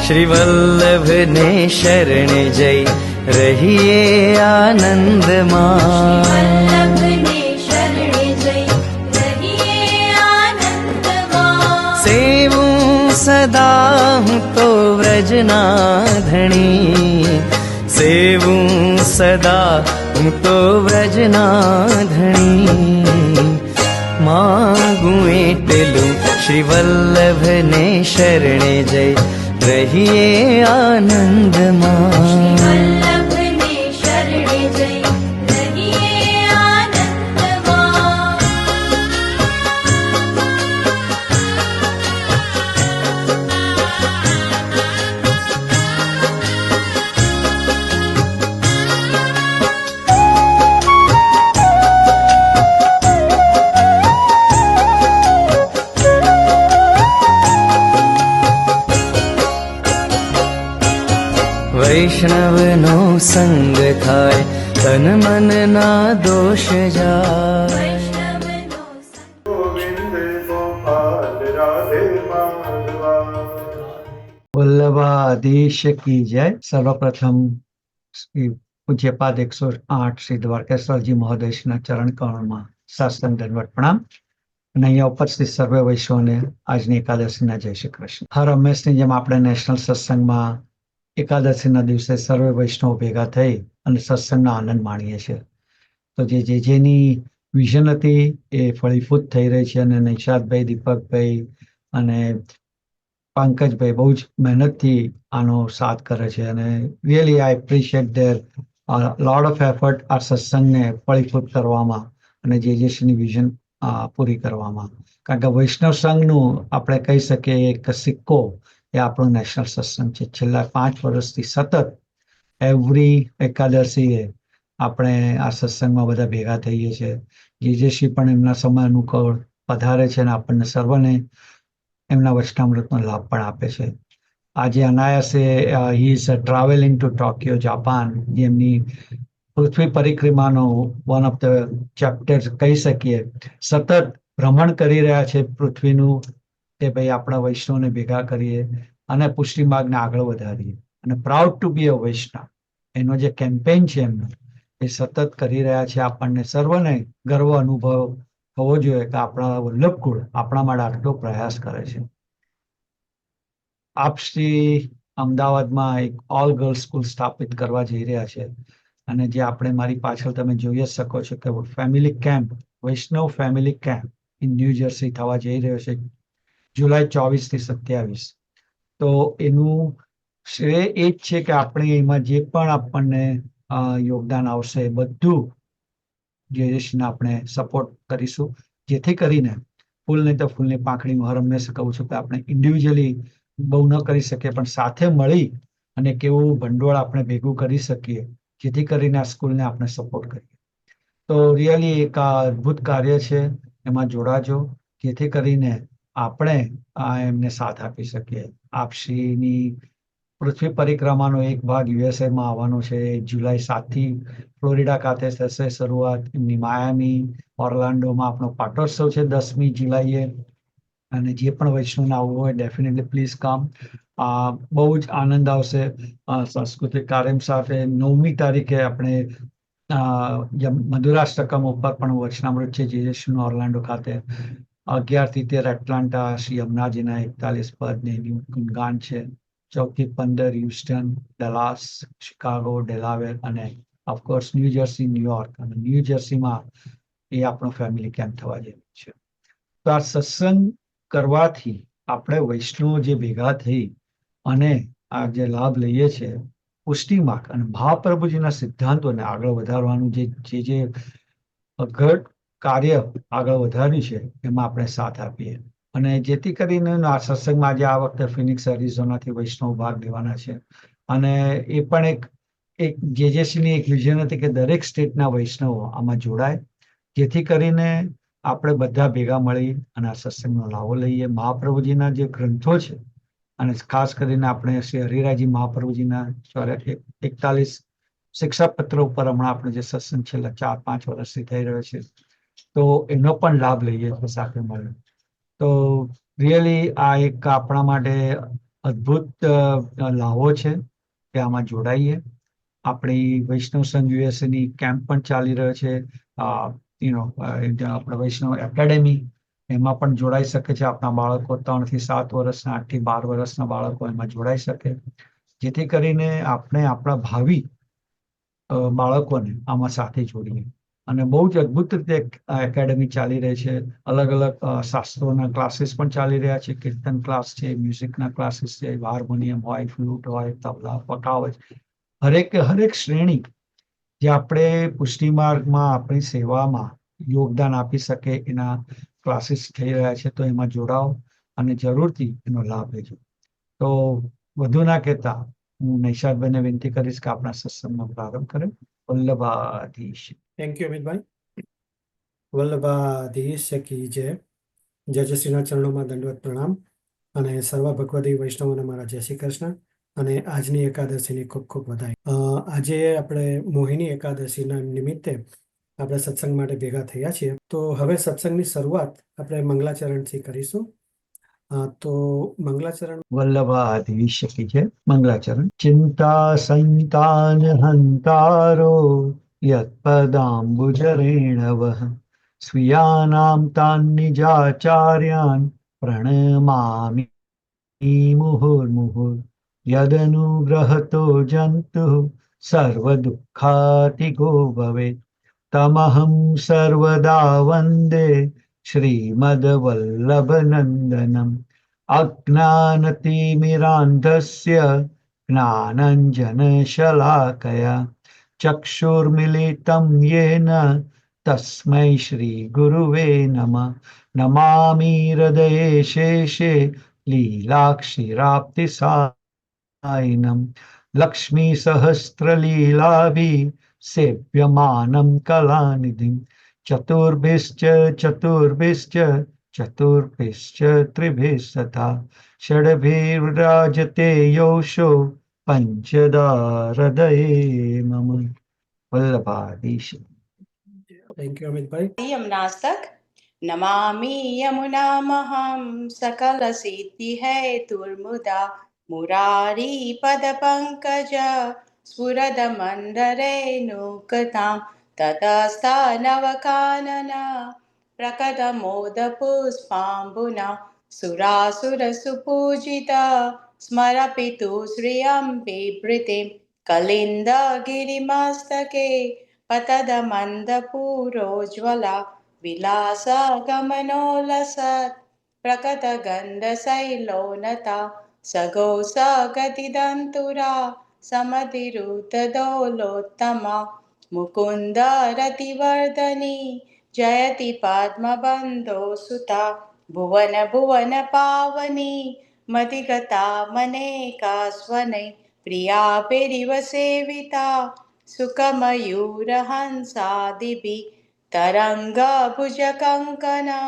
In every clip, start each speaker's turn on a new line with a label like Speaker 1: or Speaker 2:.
Speaker 1: श्री वल्लभ ने शरण जय रहिए आनंद मां।
Speaker 2: वल्लभने शरणे जय रहिए आनंद मां।
Speaker 1: सेवूं सदा हूँ तो व्रजना धणी, सेवूं सदा हूँ तो व्रजना धणी। मांगूं एटलूं श्री वल्लभ ने शरणे जय रहिए आनंद मां।
Speaker 2: वल्लभने शरणे जय रहिए आनंद मां।
Speaker 1: वैष्णवनो संग थाय तन मन ना दोष जाय।
Speaker 2: वैष्णवनो संग
Speaker 3: गोविंद गोपाल राधे माधवा।
Speaker 4: वल्लभाधीश की जय। सर्वप्रथम શ્રી પૂજ્યપાદ 108 શ્રી દ્વારકેશ્વરજી મહોદયના ચરણ કમળમાં સાષ્ટાંગ દંડવત પ્રણામ અને અહીંયા ઉપસ્થિત સર્વે વૈષ્ણવને આજની એકાદશીના જય શ્રી કૃષ્ણ. હર હંમેશની જેમ આપણે નેશનલ સત્સંગમાં એકાદશીના દિવસે સર્વે વૈષ્ણવ ભેગા થઈ અને સત્સંગનો આનંદ માણીએ છીએ. તો જેની વિઝન હતી એ ફળીભૂત થઈ રહી છે અને નૈશાદભાઈ, દીપકભાઈ અને પંકજભાઈ બહુ જ મહેનતથી આનો સાથ કરે છે અને really I appreciate there lot of effort આ સત્સંગને ફળીભૂત કરવામાં અને જેસીની વિઝન પૂરી કરવામાં. કારણ કે વૈષ્ણવ સંઘનું આપણે કહી શકીએ એક સિક્કો એ આપણો નેશનલ સત્સંગ છે. છેલ્લા 5 વર્ષથી સતત એવરી એકાદશીએ આપણે આ સત્સંગમાં બધા ભેગા થઈએ છીએ. જેસી પણ એમના સમય અનુકૂળ પધારે છે અને આપણને સર્વને એમના વચનામૃતનો લાભ પણ આપે છે. આજે અનાયાસે he is travelling to Tokyo, Japan, જેમની પૃથ્વી પરિક્રમાનો વન ઓફ ધ ચેપ્ટર્સ કહી શકીએ. સતત ભ્રમણ કરી રહ્યા છે પૃથ્વીનું કે ભાઈ આપણા વૈષ્ણવને ભેગા કરીએ અને પુષ્ટિ માર્ગને આગળ વધારીએ. અને પ્રાઉડ ટુ બી અ વૈષ્ણવ એનો જે કેમ્પેન છે એમનો એ સતત કરી રહ્યા છે. આપણને સર્વને ગર્વ અનુભવ થવો જોઈએ કે આપણા વલ્લભકુળ આપણા માટે આટલો પ્રયાસ કરે છે. આપ શ્રી અમદાવાદમાં એક ઓલ ગર્લ્સ સ્કૂલ સ્થાપિત કરવા જઈ રહ્યા છે અને જે આપણે મારી પાછળ તમે જોઈ જ શકો છો કે family camp, Vaishnav family camp in new jersey થવા જઈ રહ્યો છે જુલાઈ 24 થી 27. તો એનું શ્રેય એ જ છે કે આપણે એમાં જે પણ આપણને યોગદાન આવશે એ બધું જેસીને આપણે સપોર્ટ કરીશું, જેથી કરીને ફૂલ નહીં તો ફૂલની પાંખડીમાં હર હંમેશા કહું છું કે આપણે ઇન્ડિવિજ્યુઅલી બહુ ન કરી શકીએ પણ સાથે મળી અને કેવું ભંડોળ આપણે ભેગું કરી શકીએ જેથી કરીને આ સ્કૂલને આપણે સપોર્ટ કરીએ. તો રિયલી એક અદ્ભુત કાર્ય છે, એમાં જોડાજો જેથી કરીને આપણે એમને સાથ આપી શકીએ. આપશ્રીની પૃથ્વી પરિક્રમાનો એક ભાગ યુએસએમાં આવવાનો છે. જુલાઈ 7 થી ફ્લોરિડા ખાતે થશે શરૂઆત. એમની માયામી, ઓર્લાન્ડોમાં આપણો પાટોત્સવ છે 10મી જુલાઈએ. અને જે પણ વૈષ્ણવને આવવું હોય ડેફિનેટલી પ્લીઝ કમ. બહુ જ આનંદ આવશે. સાંસ્કૃતિક કાર્યક્રમ સાથે 9મી તારીખે આપણે મધુરાષ્ટકમ ઉપર પણ વચનામૃત છે જેસુનું ઓર્લાન્ડો ખાતે. 11 થી 13 એટલાન્ટા શ્રી યમુનાજીના 41 પદને ગુણગાન છે. 14 થી 15 હ્યુસ્ટન, ડલાસ, શિકાગો, ડેલાવેર અને ઓફકોર્સ ન્યૂ જર્સી, ન્યુયોર્ક. અને ન્યૂ જર્સીમાં એ આપણો ફેમિલી કેમ્પ થવા જઈ રહ્યો છે. તો આ સત્સંગ કરવાથી આપણે વૈષ્ણવો જે ભેગા થઈ અને આ જે લાભ લઈએ છીએ પુષ્ટિ માર્ગ અને મહાપ્રભુજીના સિદ્ધાંતોને આગળ વધારવાનું જે અઘટ કાર્ય આગળ વધાર્યું છે એમાં આપણે સાથ આપીએ. અને જેથી કરીને આ સત્સંગમાં આજે આ વખતે ફિનિક્સ એરિઝોનાથી વૈષ્ણવ ભાગ લેવાના છે. અને એ પણ એક જેસીની એક વિઝન હતી કે દરેક સ્ટેટના વૈષ્ણવો આમાં જોડાય જેથી કરીને આપણે બધા ભેગા મળી અને આ સત્સંગનો લાભો લઈએ. મહાપ્રભુજીના જે ગ્રંથો છે અને ખાસ કરીને આપણે શ્રી હરિરાયજી મહાપ્રભુજીના 41 શિક્ષાપત્ર ઉપર હમણાં આપણે જે સત્સંગ છેલ્લા 4-5 વર્ષથી થઈ રહ્યો છે તો એનો પણ લાભ લઈએ છીએ સાથે મળે. તો રિયલી આ એક આપણા માટે અદ્ભુત લાવો છે કે આમાં જોડાઈએ. આપણી વૈષ્ણવ સંઘ યુએસએની કેમ્પ પણ ચાલી રહ્યો છે. આપણે વૈષ્ણવ એકેડેમી એમાં પણ જોડાઈ શકે છે. આપણા બાળકો 3 થી 7 વર્ષના, 8 થી 12 વર્ષના બાળકો એમાં જોડાઈ શકે, જેથી કરીને આપણે આપણા ભાવિ બાળકોને આમાં સાથે જોડીએ. અને બહુ જ અદ્ભુત રીતે એકેડેમી ચાલી રહી છે. અલગ અલગ શાસ્ત્રોના ક્લાસીસ પણ ચાલી રહ્યા છે. કીર્તન ક્લાસ છે, મ્યુઝિકના ક્લાસીસ છે, હાર્મોનિયમ હોય, ફ્લૂટ હોય, તબલા, પકાવજ, હરેક શ્રેણી જે આપણે પુષ્ટિ માર્ગમાં આપણી સેવામાં યોગદાન આપી શકે એના ક્લાસીસ થઈ રહ્યા છે. તો એમાં જોડાઓ અને જરૂરથી એનો લાભ લેજો. તો વધુ ના કહેતા હું નૈશાદભાઈને વિનંતી કરીશ કે આપણા સત્સંગનો પ્રારંભ કરે. વલ્લભાધીશ.
Speaker 5: Thank you Amitbhai. વલ્લભાધીશ કી જય. જયશ્રીના ચરણોમાં દંડવત પ્રણામ અને સર્વ ભગવદી વૈષ્ણવોને મારા જય શ્રી કૃષ્ણ અને આજની એકાદશીની ખૂબ ખૂબ વધાઈ. આજે આપણે મોહિની એકાદશીના નિમિત્તે આપણે સત્સંગ માટે ભેગા થયા છીએ. તો હવે સત્સંગની શરૂઆત આપણે મંગલાચરણથી કરીશું. તો મંગલાચરણ.
Speaker 4: વલ્લભાધીશ કી જય. મંગલાચરણ. ચિંતા સંતાન હંતારો યત્પદાંબુજરેણવ સ્વીયાનામ તાન નિજાચાર્યાન પ્રણમામિ મુહુર્મુહુર યદનુગ્રહતો જંતુ સર્વદુઃખાતિગો ભવેત તમહં સર્વદા વંદે શ્રીમદ્વલ્લભનંદનમ અજ્ઞાનતિમિરાંધસ્ય જ્ઞાનંજનશલાકયા ચક્ષુર્મિલિतं येन તસ્मै શ્રીગુરુવે નમઃ. નમામિ હૃદયે શેષે લીલાક્ષીરાપ્તિસાયનમ લક્ષ્મી સહસ્રલીલાભિ સેવ્યમાनं કલાનિધિં ચતુર્ભિશ્ચ ત્રિભિસ્તથા ષડભિર્વ્રાજતે યોષો પંચદા હૃદયે મમ. વલ્લભાધીશ.
Speaker 5: Thank you Amitbhai.
Speaker 6: यमुनास्तक नमामि यमुनामहं सकलसिद्धिहेतुर्मुदा मुरारी पदपङ्कज स्फुरदमन्दरेणुकतां ततस्तनवकानन प्रकटमोदपुष्पाम्बुना सुरासुरसुपूजिता स्मरपितु श्रियं बिभृतिं कलिन्दगिरिमस्तके पतदमन्दपूरोज्ज्वला विलासगमनोलसत् प्रकटगन्धशैलोनता सगौसगतिदन्तुरा समधिरुतदोलोत्तमा मुकुन्दरतिवर्धनी जयति पद्मबन्धो सुता भुवन पावनी मतिगता मनेकास्वनै प्रियाभिरिव सेविता सुखमयूरहंसादिभिः तरङ्गभुजकङ्कना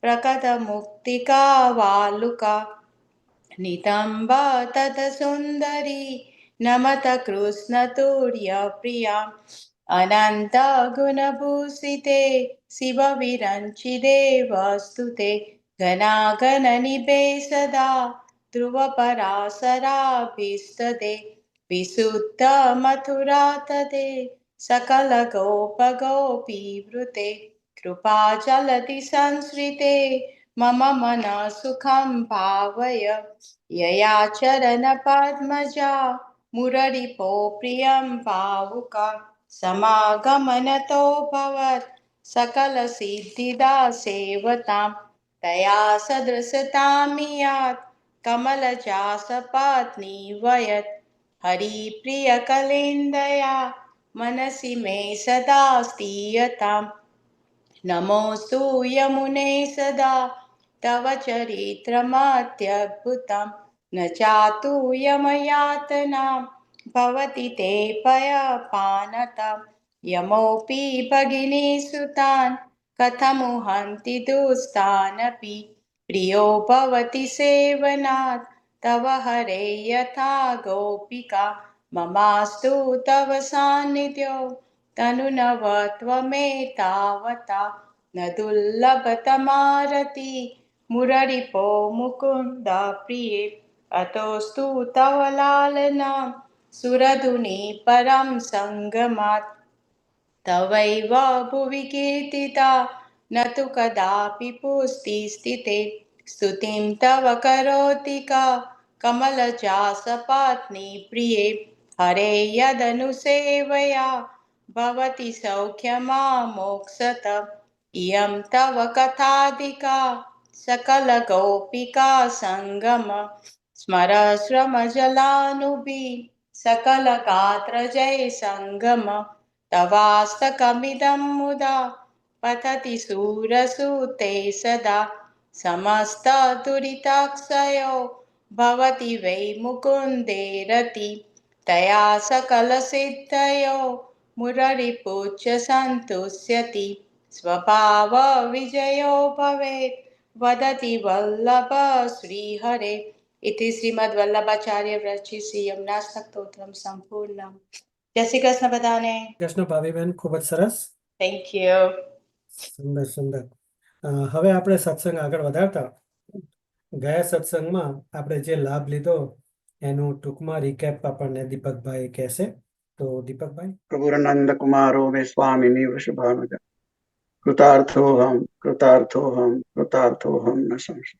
Speaker 6: प्रकटमुक्तिका वालुका नितम्ब ततसुन्दरी नमत कृष्णतुर्यप्रियाम् अनन्तगुणभूषिते शिवविरञ्चिते वस्तुते घनाघननिभे सदा ध्रुवपराशराभीष्टदे विशुद्धमथुरातते सकलगोपगोपीवृते कृपाचलति संश्रिते मम मनः सुखं भावय यया चरणपद्मजा मुररिपो प्रियं भावुका समागमनतो भवत् सकलसिद्धिदा सेवतां तया सदृशतां यात् कमलजासपत्नी वयत् हरिप्रियकलिन्दया मनसि मे सदा स्थीयताम् नमोऽस्तु यमुने सदा तव चरित्रमत्यद्भुतं न चातु यमयातनां भवति ते पयपानतां यमोऽपि भगिनीसुतान् कथमुहन्ति दुस्तानपि प्रियो भवति सेवनात् तव हरे यथा गोपिका ममास्तु तव सान्निध्यो तनुनवत्वमेतावता न दुर्लभतमारति मुररिपो मुकुन्द प्रिये અતોસ્તુ તવ લાલના સુરધુની પરમ સંગમાત તવૈવ ભુવિ કીર્તિતા ન તુ કદાપि પુષ્ટિ સ્થિતે સ્તુતિં તવ કરોતિ કા કમલજાસપત્ની પ્રિયે હરે યદનુસેવયા ભવતિ સૌખ્યમામોક્ષત ઇયં તવ કથાધિકા સકલ ગોપિકા સંગમ સ્મરશ્રમજલાનુભી સકલ ગાત્ર જય સંગમ તવાસ્તકમિદં મુદા પતતિ શૂરસુતે સદા સમસ્ત દુરિતક્ષયો ભવતિ વૈ મુકુંદે રતિ તયા સકલ સિદ્ધયો મુરરિપુચ્ય સંતુષ્યતિ સ્વભાવ વિજયો ભવેત વદતિ વલ્લભ શ્રીહરે ઇતિ શ્રીમદ વલ્લભાચાર્ય વ્રચિ શ્રી યમુના સ્તોત્રમ સંપૂર્ણમ. જય શ્રી કૃષ્ણ બધાને.
Speaker 5: કૃષ્ણ ભાવીબેન, ખૂબ જ સરસ.
Speaker 6: Thank you.
Speaker 5: સુંદર સુંદર. હવે આપણે સત્સંગ આગળ વધારતા ગયા સત્સંગમાં આપણે જે લાભ લીધો એનું ટૂંકમાં રિકેપ આપણને દીપકભાઈ કહેશે. તો દીપકભાઈ.
Speaker 7: પ્રભુરાનંદ કુમારો મે સ્વામિની વૃષભાનુજ કૃતાર્થોહમ કૃતાર્થોહમ કૃતાર્થોહમ ન સંશય.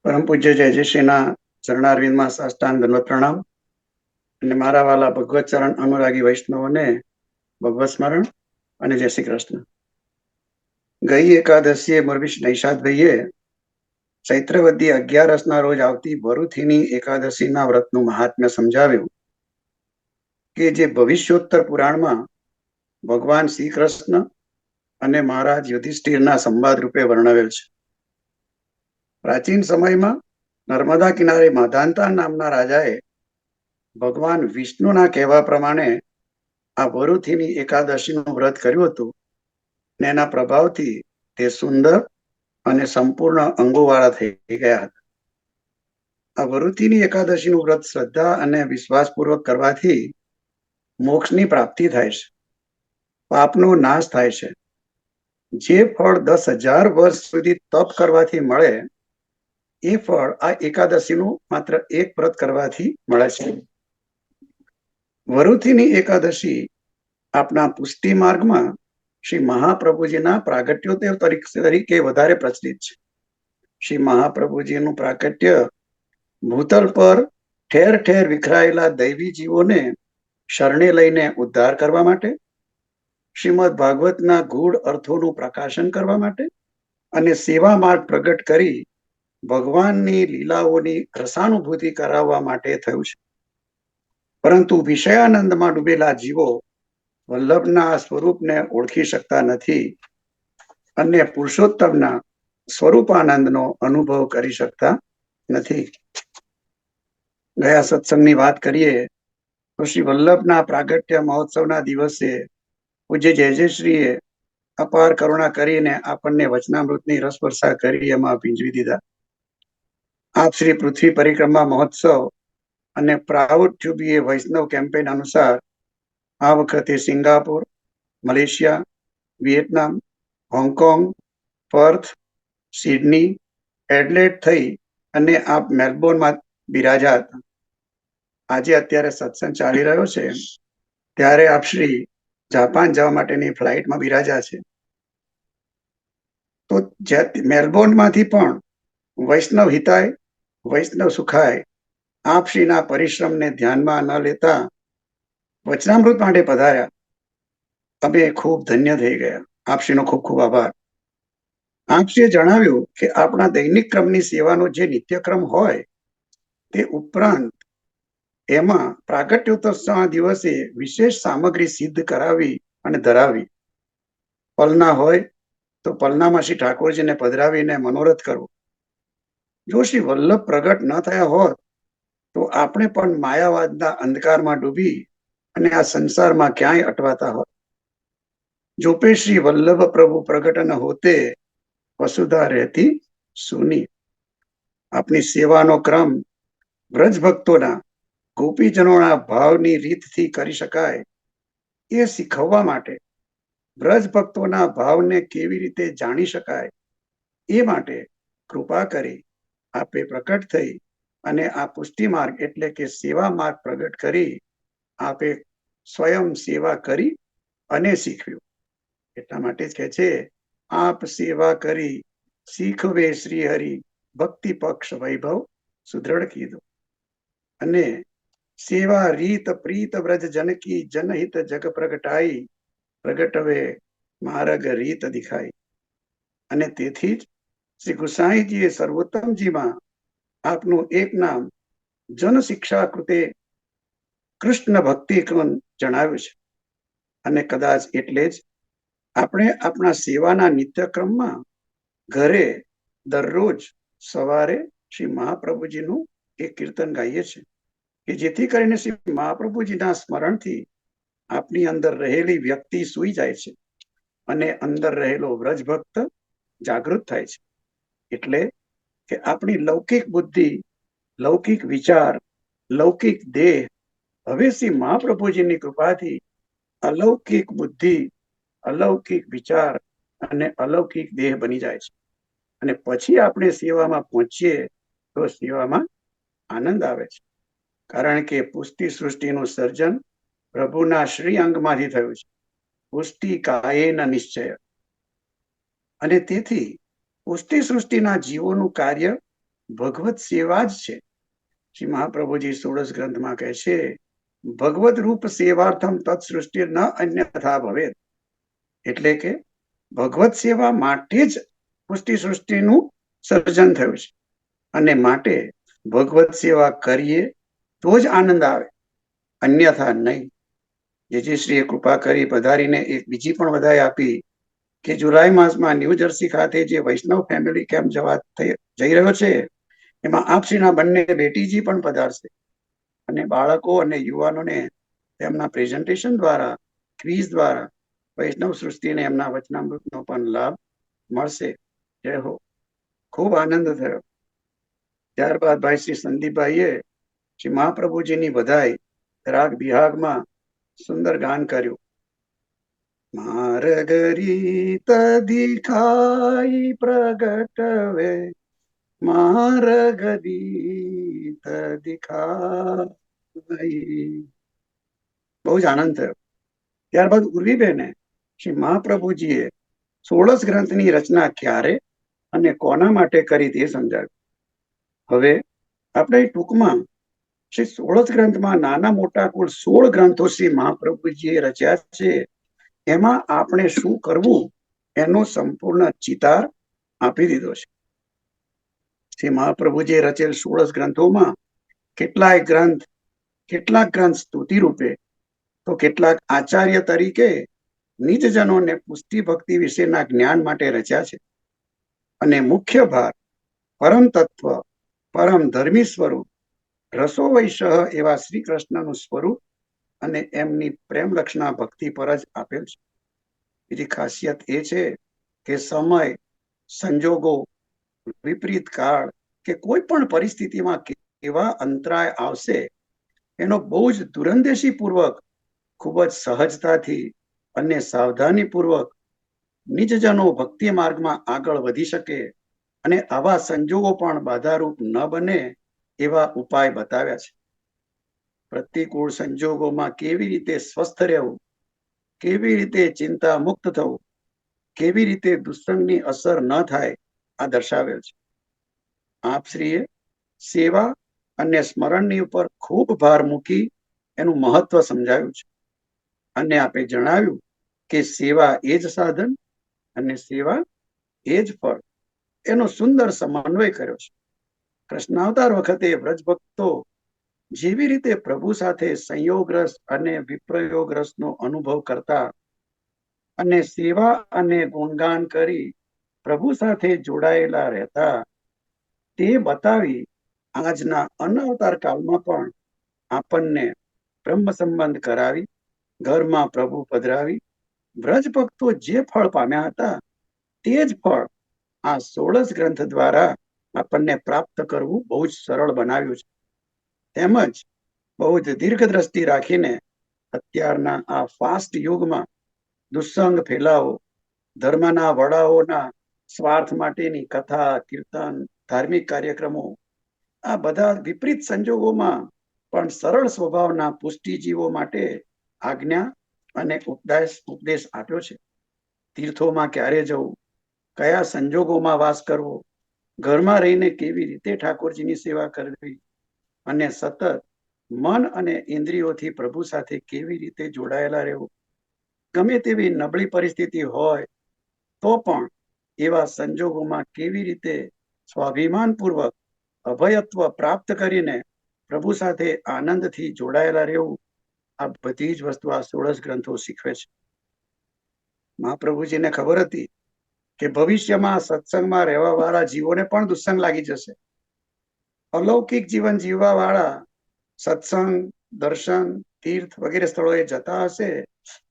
Speaker 7: પરમ પૂજ્ય જયશ્રીના ચરણારવિંદમાં સાષ્ટાંગ દંડવત પ્રણામ અને મારા વાલા ભગવત ચરણ અનુરાગી વૈષ્ણવોને ભગવત સ્મરણ અને જય શ્રી કૃષ્ણ. ગઈ એકાદશીએ મોરબી નૈષાદભાઈએ ચૈત્રવદી 11 રોજ આવતી ભરૂથીની એકાદશીના વ્રતનું મહાત્મ્ય સમજાવ્યું કે જે ભવિષ્યોત્તર પુરાણમાં ભગવાન શ્રી કૃષ્ણ અને મહારાજ યુધિષ્ઠિરના સંવાદ રૂપે વર્ણવેલ છે. પ્રાચીન સમયમાં નર્મદા કિનારે માધાંતા નામના રાજાએ ભગવાન વિષ્ણુના કહેવા પ્રમાણે આ ભરૂથીની એકાદશીનું વ્રત કર્યું હતું ને એના પ્રભાવથી તે સુંદર અને સંપૂર્ણ અંગોવાળા થઈ ગયા હતા. આ ભરૂથીની એકાદશીનું વ્રત શ્રદ્ધા અને વિશ્વાસપૂર્વક કરવાથી મોક્ષની પ્રાપ્તિ થાય છે, પાપનો નાશ થાય છે. જે ફળ 10,000 વર્ષ સુધી તપ કરવાથી મળે એ ફળ આ એકાદશીનું માત્ર એક વ્રત કરવાથી મળે છે. વરુથીની એકાદશી આપણા પુષ્ટિ માર્ગમાં શ્રી મહાપ્રભુજીના પ્રાગટ્યોત્સવ તરીકે વધારે પ્રચલિત છે. શ્રી મહાપ્રભુજીનું પ્રાગટ્ય ભૂતલ પર ઠેર ઠેર વિખરાયેલા દૈવી જીવોને શરણે લઈને ઉદ્ધાર કરવા માટે, શ્રીમદ ભાગવતના ગૂઢ અર્થોનું પ્રકાશન કરવા માટે અને સેવા માર્ગ પ્રગટ કરી ભગવાનની લીલાઓની રસાનુભૂતિ કરાવવા માટે થયું છે. પરંતુ વિષયાનંદમાં ડૂબેલા જીવો વલ્લભના સ્વરૂપને ઓળખી શકતા નથી અને પુરુષોત્તમના સ્વરૂપાનંદનો અનુભવ કરી શકતા નથી. ગયા સત્સંગની વાત કરીએ તો શ્રી વલ્લભના પ્રાગટ્ય મહોત્સવના દિવસે પૂજ્ય જયજયશ્રીએ અપાર કરુણા કરીને આપણને વચનામૃતની રસવર્ષા કરી એમાં ભીંજવી દીધા. આપ શ્રી પૃથ્વી પરિક્રમા મહોત્સવ અને proud to be a Vaishnav campaign અનુસાર આ વખતે Singapore, Malaysia, Vietnam, Hong Kong, Perth, Sydney, Adelaide થઈ અને આપ મેલબોર્નમાં બિરાજા હતા. આજે અત્યારે સત્સંગ ચાલી રહ્યો છે ત્યારે આપ શ્રી જાપાન જવા માટેની ફ્લાઇટમાં બિરાજા છે. તો મેલબોર્નમાંથી પણ વૈષ્ણવ હિતાય વૈષ્ણવ સુખાય આપ શ્રીના પરિશ્રમને ધ્યાનમાં ન લેતા વચનામૃત માટે પધાર્યા. અમે ખૂબ ધન્ય થઈ ગયા. આપશ્રીનો ખૂબ ખૂબ આભાર. આપશ્રીએ જણાવ્યું કે આપણા દૈનિક ક્રમની સેવાનો જે નિત્યક્રમ હોય તે ઉપરાંત એમાં પ્રાગટ્યોત્સવના દિવસે વિશેષ સામગ્રી સિદ્ધ કરાવી અને ધરાવી. પલના હોય તો પલનામાં શ્રી ઠાકોરજીને પધરાવીને મનોરથ કરવો. જો શ્રી વલ્લભ પ્રગટ ન થયા હોત તો આપણે પણ માયાવાદના અંધકારમાં ડૂબી અને આ સંસારમાં ક્યાંય અટવાતા હોત. જોપે શ્રી વલ્લભ પ્રભુ પ્રગટ ન હોતે વસુધા રહેતી સુની. આપની સેવાનો ક્રમ વ્રજ ભક્તોના ગોપીજનોના ભાવની રીતથી કરી શકાય એ શીખવવા માટે, વ્રજ ભક્તોના ભાવને કેવી રીતે જાણી શકાય એ માટે કૃપા કરી આપે પ્રકટ થઈ અને આ પુષ્ટિ માર્ગ એટલે કે સેવા માર્ગ પ્રગટ કરી આપે સ્વયં સેવા કરી અને શીખવ્યું. એટલા માટે જ કહે છે, આપ સેવા કરી શીખવે શ્રી હરિ, ભક્તિ પક્ષ વૈભવ સુદ્રઢ કીધું. અને સેવા રીત પ્રીત વ્રજ જનકી, જનહિત જગ પ્રગટાઈ, પ્રગટવે માર્ગ રીત દિખાઈ. અને તેથી જ શ્રી ગુસાઈજીએ સર્વોત્તમજીમાં આપનું એક નામ જન શિક્ષા કૃતે કૃષ્ણ ભક્તિ જણાવ્યું છે. અને કદાચ એટલે જ આપણે આપણા સેવાના નિત્યક્રમમાં ઘરે દરરોજ સવારે શ્રી મહાપ્રભુજીનું એક કીર્તન ગાઈએ છીએ કે જેથી કરીને શ્રી મહાપ્રભુજીના સ્મરણથી આપની અંદર રહેલી વ્યક્તિ સૂઈ જાય છે અને અંદર રહેલો વ્રજ ભક્ત જાગૃત થાય છે. એટલે કે આપણી લૌકિક બુદ્ધિ, લૌકિક વિચાર, લૌકિક દેહ હવે શ્રી મહાપ્રભુજીની કૃપાથી અલૌકિક બુદ્ધિ, અલૌકિક વિચાર અને અલૌકિક દેહ બની જાય છે. અને પછી આપણે સેવામાં પહોંચીએ તો સેવામાં આનંદ આવે છે. કારણ કે પુષ્ટિ સૃષ્ટિનું સર્જન પ્રભુના શ્રી અંગમાંથી થયું છે. પુષ્ટિ કાયેન નિશ્ચય. અને તેથી પુષ્ટિ સૃષ્ટિના જીવોનું કાર્ય ભગવત સેવા જ છે. શ્રી મહાપ્રભુજી ષોડશ ગ્રંથમાં કહે છે, ભગવત રૂપ સેવાર્થમ તત્ સૃષ્ટિ ન અન્યથા ભવેત. એટલે કે ભગવત સેવા માટે જ પુષ્ટિ સૃષ્ટિનું સર્જન થયું છે અને માટે ભગવત સેવા કરીએ તો જ આનંદ આવે, અન્યથા નહીં. જેજીશ્રીએ કૃપા કરી પધારીને એક બીજી પણ વધાઈ આપી કે જુલાઈ માસમાં ન્યૂ જર્સી ખાતે જે વૈષ્ણવ ફેમિલી કેમ્પ જઈ રહ્યો છે એમાં આપશ્રીના બંને બેટીજી પણ પધારશે અને બાળકો અને યુવાનોને તેમના પ્રેઝન્ટેશન દ્વારા, ક્વિઝ દ્વારા વૈષ્ણવ સૃષ્ટિને એમના વચનામૃતનો પણ લાભ મળશે. જય હો. ખૂબ આનંદ થયો. ત્યારબાદ ભાઈ શ્રી સંદીપભાઈએ શ્રી મહાપ્રભુજીની વધાઈ રાગ બિહાગમાં સુંદર ગાન કર્યું. માર્ગ રીત દિખાઈ પ્રગટવે, માર્ગ રીત દિખાઈ. બહુ જ આનંદ થયો. ત્યારબાદ ઉર્વીબેને શ્રી મહાપ્રભુજીએ 16 ગ્રંથની રચના ક્યારે અને કોના માટે કરી તે સમજાવ્યું. હવે આપણે ટૂંકમાં શ્રી 16 ગ્રંથમાં નાના મોટા કુલ 16 ગ્રંથો શ્રી મહાપ્રભુજીએ રચ્યા છે. એમાં આપણે શું કરવું એનો સંપૂર્ણ ચિતાર આપી દીધો છે. શ્રી મહાપ્રભુજીએ રચેલ 16 ગ્રંથોમાં કેટલાક ગ્રંથ સ્તુતિ રૂપે તો કેટલાક આચાર્ય તરીકે નિજજનોને પુષ્ટિ ભક્તિ વિશેના જ્ઞાન માટે રચ્યા છે. અને મુખ્ય ભાર પરમ તત્વ, પરમ ધર્મી સ્વરૂપ, રસો વૈશ એવા શ્રી કૃષ્ણનું સ્વરૂપ અને એમની પ્રેમ લક્ષણા ભક્તિ પર જ આપેલ છે. બીજી ખાસિયત એ છે કે સમય, સંજોગો, વિપરીત કાળ કે કોઈ પણ પરિસ્થિતિમાં કેવા અંતરાય આવશે એનો બહુ જ દુરંદેશી પૂર્વક, ખૂબ જ સહજતાથી અને સાવધાની પૂર્વક નિજજનો ભક્તિ માર્ગમાં આગળ વધી શકે અને આવા સંજોગો પણ બાધારૂપ ન બને એવા ઉપાય બતાવ્યા છે. પ્રતિકૂળ સંજોગોમાં કેવી રીતે સ્વસ્થ રહેવું, કેવી રીતે ચિંતા મુક્ત થવું, કેવી રીતે દુસ્સંગની અસર ન થાય આ દર્શાવેલ છે. આપશ્રીએ સેવા અને સ્મરણની ઉપર ખૂબ ભાર મૂકી એનું મહત્વ સમજાવ્યું છે અને આપે જણાવ્યું કે સેવા એ જ સાધન અને સેવા એ જ ફળ, એનો સુંદર સમન્વય કર્યો છે. કૃષ્ણાવતાર વખતે વ્રજભક્તો જેવી રીતે પ્રભુ સાથે સંયોગરસ અને વિપ્રયોગરસનો અનુભવ કરતા અને સેવા અને ગુણગાન કરી પ્રભુ સાથે જોડાયેલા રહેતા તે બતાવી આજના અનવતાર કાળમાં પણ આપણને બ્રહ્મ સંબંધ કરાવી, ઘરમાં પ્રભુ પધરાવી વ્રજ ભક્તો જે ફળ પામ્યા હતા તે જ ફળ આ 16 ગ્રંથ દ્વારા આપણને પ્રાપ્ત કરવું બહુ જ સરળ બનાવ્યું છે. તેમજ બહુ જ દીર્ઘ દ્રષ્ટિ રાખીને અત્યારના આ ફાસ્ટ યુગમાં દુસ્સંગ ફેલાવો, ધર્મના વડાઓના સ્વાર્થ માટેની કથા, કીર્તન, ધાર્મિક કાર્યક્રમો, આ બધા વિપરીત સંજોગોમાં પણ સરળ સ્વભાવના પુષ્ટિજીવો માટે આજ્ઞા અને ઉપદેશ આપ્યો છે. તીર્થોમાં ક્યારે જવું, કયા સંજોગોમાં વાસ કરવો, ઘરમાં રહીને કેવી રીતે ઠાકોરજીની સેવા કરવી અને સતત મન અને ઇન્દ્રિયોથી પ્રભુ સાથે કેવી રીતે જોડાયેલા રહેવું. ગમે તેવી નબળી પરિસ્થિતિ હોય તો પણ એવા સંજોગોમાં કેવી રીતે સ્વાભિમાનપૂર્વક અભયત્વ પ્રાપ્ત કરીને પ્રભુ સાથે આનંદથી જોડાયેલા રહેવું, આ બધી જ વસ્તુ આ 16 ગ્રંથો શીખવે છે. મહાપ્રભુજીને ખબર હતી કે ભવિષ્યમાં સત્સંગમાં રહેવા વાળા જીવોને પણ દુસ્સંગ લાગી જશે. અલૌકિક જીવન જીવવા વાળા સત્સંગ, દર્શન, તીર્થ વગેરે સ્થળોએ જતા હશે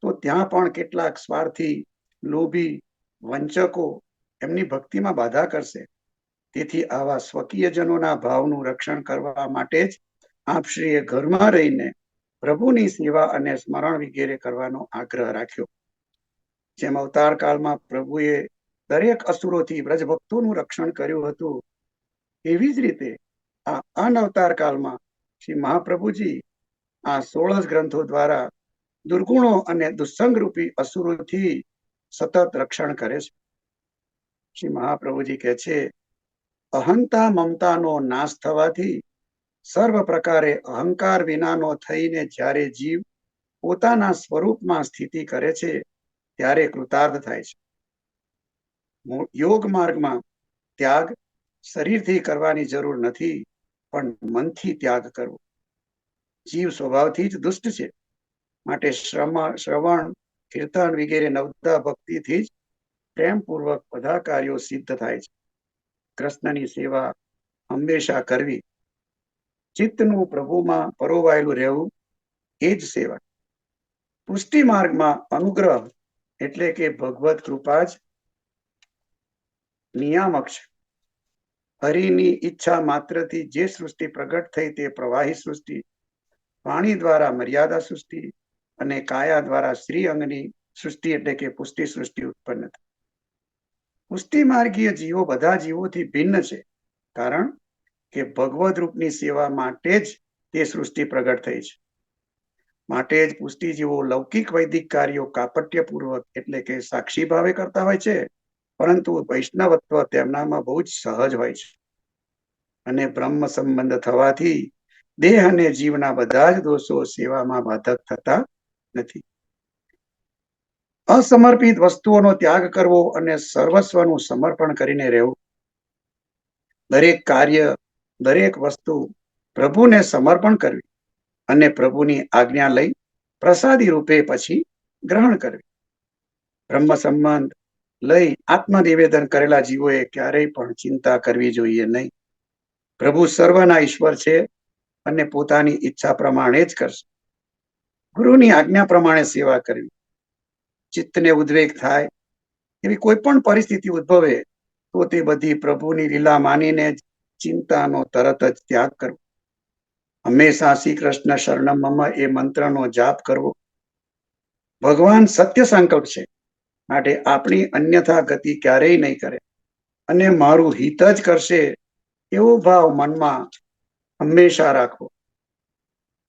Speaker 7: તો ત્યાં પણ કેટલાક સ્વાર્થી, લોભી, વંચકો એમની ભક્તિમાં બાધા કરશે. તેથી આવા સ્વકીયજનોના ભાવનું રક્ષણ કરવા માટે જ આપશ્રીએ ઘરમાં રહીને પ્રભુની સેવા અને સ્મરણ વગેરે કરવાનો આગ્રહ રાખ્યો. જેમ અવતાર કાળમાં પ્રભુએ દરેક અસુરોથી વ્રજભક્તોનું રક્ષણ કર્યું હતું, એવી જ રીતે આ અનવતાર કાળમાં શ્રી મહાપ્રભુજી આ 16 ગ્રંથો દ્વારા દુર્ગુણો અને દુસ્સંગ રૂપી અસુરોથી સતત રક્ષણ કરે છે. શ્રી મહાપ્રભુજી કહે છે, અહંતા મમતાનો નાશ થવાથી સર્વ પ્રકારે અહંકાર વિનાનો થઈને જ્યારે જીવ પોતાના સ્વરૂપમાં સ્થિતિ કરે છે ત્યારે કૃતાર્થ થાય છે. યોગ માર્ગમાં ત્યાગ શરીરથી કરવાની જરૂર નથી, પણ મનથી ત્યાગ કરવો. જીવ સ્વભાવથી જ દુષ્ટ છે, માટે શ્રવણ, કીર્તન વગેરે નવતા ભક્તિથી જ પ્રેમપૂર્વક બધા કાર્યો સિદ્ધ થાય છે. કૃષ્ણની સેવા હંમેશા કરવી, ચિત્તનું પ્રભુમાં પરોવાયેલું રહેવું, એ જ સેવા. પુષ્ટિ માર્ગમાં અનુગ્રહ એટલે કે ભગવત કૃપા જ નિયામક છે. હરિની ઈચ્છા માત્રથી જે સૃષ્ટિ પ્રગટ થઈ તે પ્રવાહી સૃષ્ટિ, વાણી દ્વારા મર્યાદા સૃષ્ટિ અને કાયા દ્વારા શ્રી અંગની સૃષ્ટિ એટલે કે પુષ્ટિ સૃષ્ટિ ઉત્પન્ન થઈ. પુષ્ટિ માર્ગીય જીવો બધા જીવોથી ભિન્ન છે, કારણ કે ભગવદ રૂપની સેવા માટે જ તે સૃષ્ટિ પ્રગટ થઈ છે. માટે જ પુષ્ટિ જીવો લૌકિક વૈદિક કાર્યો કાપટ્યપૂર્વક એટલે કે સાક્ષી ભાવે કરતા હોય છે, પરંતુ વૈષ્ણવત્વ તેમનામાં બહુ જ સહજ હોય છે. અને બ્રહ્મ સંબંધ થવાથી દેહ અને જીવના બધા જ દોષો સેવામાં બાધક થતા નથી. અસમર્પિત વસ્તુઓનો ત્યાગ કરવો અને સર્વસ્વનું સમર્પણ કરીને રહેવું. દરેક કાર્ય, દરેક વસ્તુ પ્રભુને સમર્પણ કરવી અને પ્રભુની આજ્ઞા લઈ પ્રસાદી રૂપે પછી ગ્રહણ કરવી. બ્રહ્મ સંબંધ લઈ આત્મનિવેદન કરેલા જીવોએ ક્યારેય પણ ચિંતા કરવી જોઈએ નહીં. પ્રભુ સર્વના ઈશ્વર છે અને પોતાની ઈચ્છા પ્રમાણે જ કરશે. ગુરુની આજ્ઞા પ્રમાણે સેવા કરવી. ચિત્તને ઉદ્વેગ થાય એવી કોઈ પણ પરિસ્થિતિ ઉદ્ભવે તો તે બધી પ્રભુની લીલા માનીને ચિંતાનો તરત જ ત્યાગ કરવો. હંમેશા શ્રી કૃષ્ણ શરણમ મમ એ મંત્રનો જાપ કરવો. ભગવાન સત્ય સંકલ્પ છે, માટે આપણી અન્યથા ગતિ ક્યારેય નહીં કરે અને મારું હિત જ કરશે એવો ભાવ મનમાં હંમેશા રાખવો.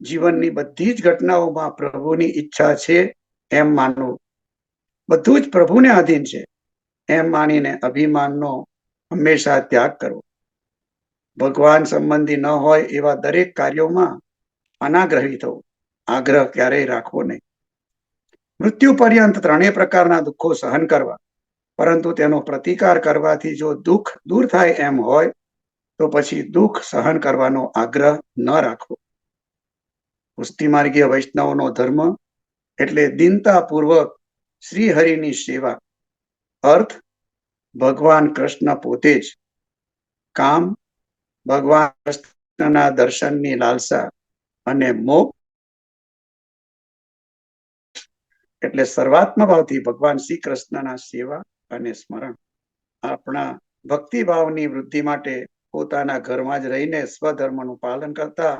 Speaker 7: જીવનની બધી જ ઘટનાઓમાં પ્રભુની ઈચ્છા છે એમ માનવું. બધું જ પ્રભુને આધીન છે એમ માનીને અભિમાનનો હંમેશા ત્યાગ કરવો. ભગવાન સંબંધી ન હોય એવા દરેક કાર્યોમાં અનાગ્રહી થવું. આગ્રહ ક્યારેય રાખવો નહીં. મૃત્યુ પર્યંત 3 પ્રકારના દુઃખો સહન કરવા, પરંતુ તેનો પ્રતિકાર કરવાથી જો દુઃખ દૂર થાય એમ હોય તો પછી દુઃખ સહન કરવાનો આગ્રહ ન રાખવો. પુષ્ટિ માર્ગીય વૈષ્ણવનો ધર્મ એટલે દીનતાપૂર્વક શ્રી હરિની સેવા. અર્થ ભગવાન કૃષ્ણ પોતે જ. કામ ભગવાન કૃષ્ણના દર્શનની લાલસા અને મોક્ષ એટલે સર્વાત્મ ભાવથી ભગવાન શ્રી કૃષ્ણના સેવા અને સ્મરણ. આપણા ભક્તિભાવની વૃદ્ધિ માટે પોતાના ઘરમાં જ રહીને સ્વધર્મનું પાલન કરતા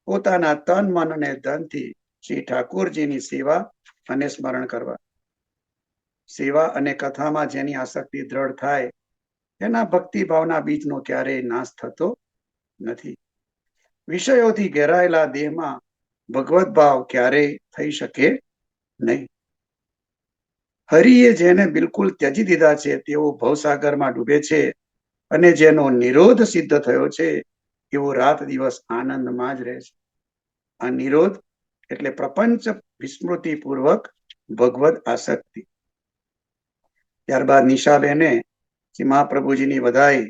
Speaker 7: પોતાના તન, મન અને ધનથી શ્રી ઠાકોરજીની સેવા અને સ્મરણ કરવા. સેવા અને કથામાં જેની આસક્તિ દ્રઢ થાય એના ભક્તિભાવના બીજનો ક્યારેય નાશ થતો નથી. વિષયોથી ઘેરાયેલા દેહમાં ભગવત ભાવ ક્યારેય થઈ શકે નહીં. હરિએ જેને બિલકુલ ત્યજી દીધા છે તેઓ ભવસાગરમાં ડૂબે છે, અને જેનો નિરોધ સિદ્ધ થયો છે એવો રાત દિવસ આનંદમાં જ રહે છે. આ નિરોધ એટલે પ્રપંચ વિસ્મૃતિ પૂર્વક ભગવદ આસક્તિ. ત્યારબાદ નિશાબેને શ્રી મહાપ્રભુજીની વધાઈ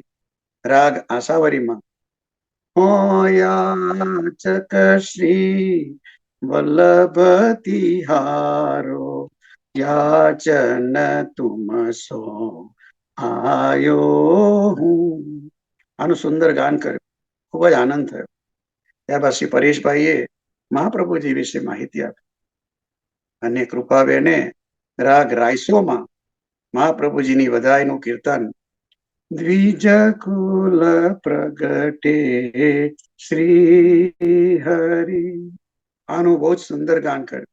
Speaker 7: રાગ આશાવરીમાં યાચક શ્રી વલ્લભ તિહારો યાચન તુમ સો આયો હું, આનું સુંદર ગાન કર્યું. ખૂબ જ આનંદ થયો. ત્યારબાદ શ્રી પરેશભાઈએ મહાપ્રભુજી વિશે માહિતી આપી અને કૃપાબેને રાગ રાયસોમાં મહાપ્રભુજીની વધાઈનું કીર્તન દ્વિજ કુલ પ્રગટે શ્રી હરિ, આનું બહુ જ સુંદર ગાન કર્યું.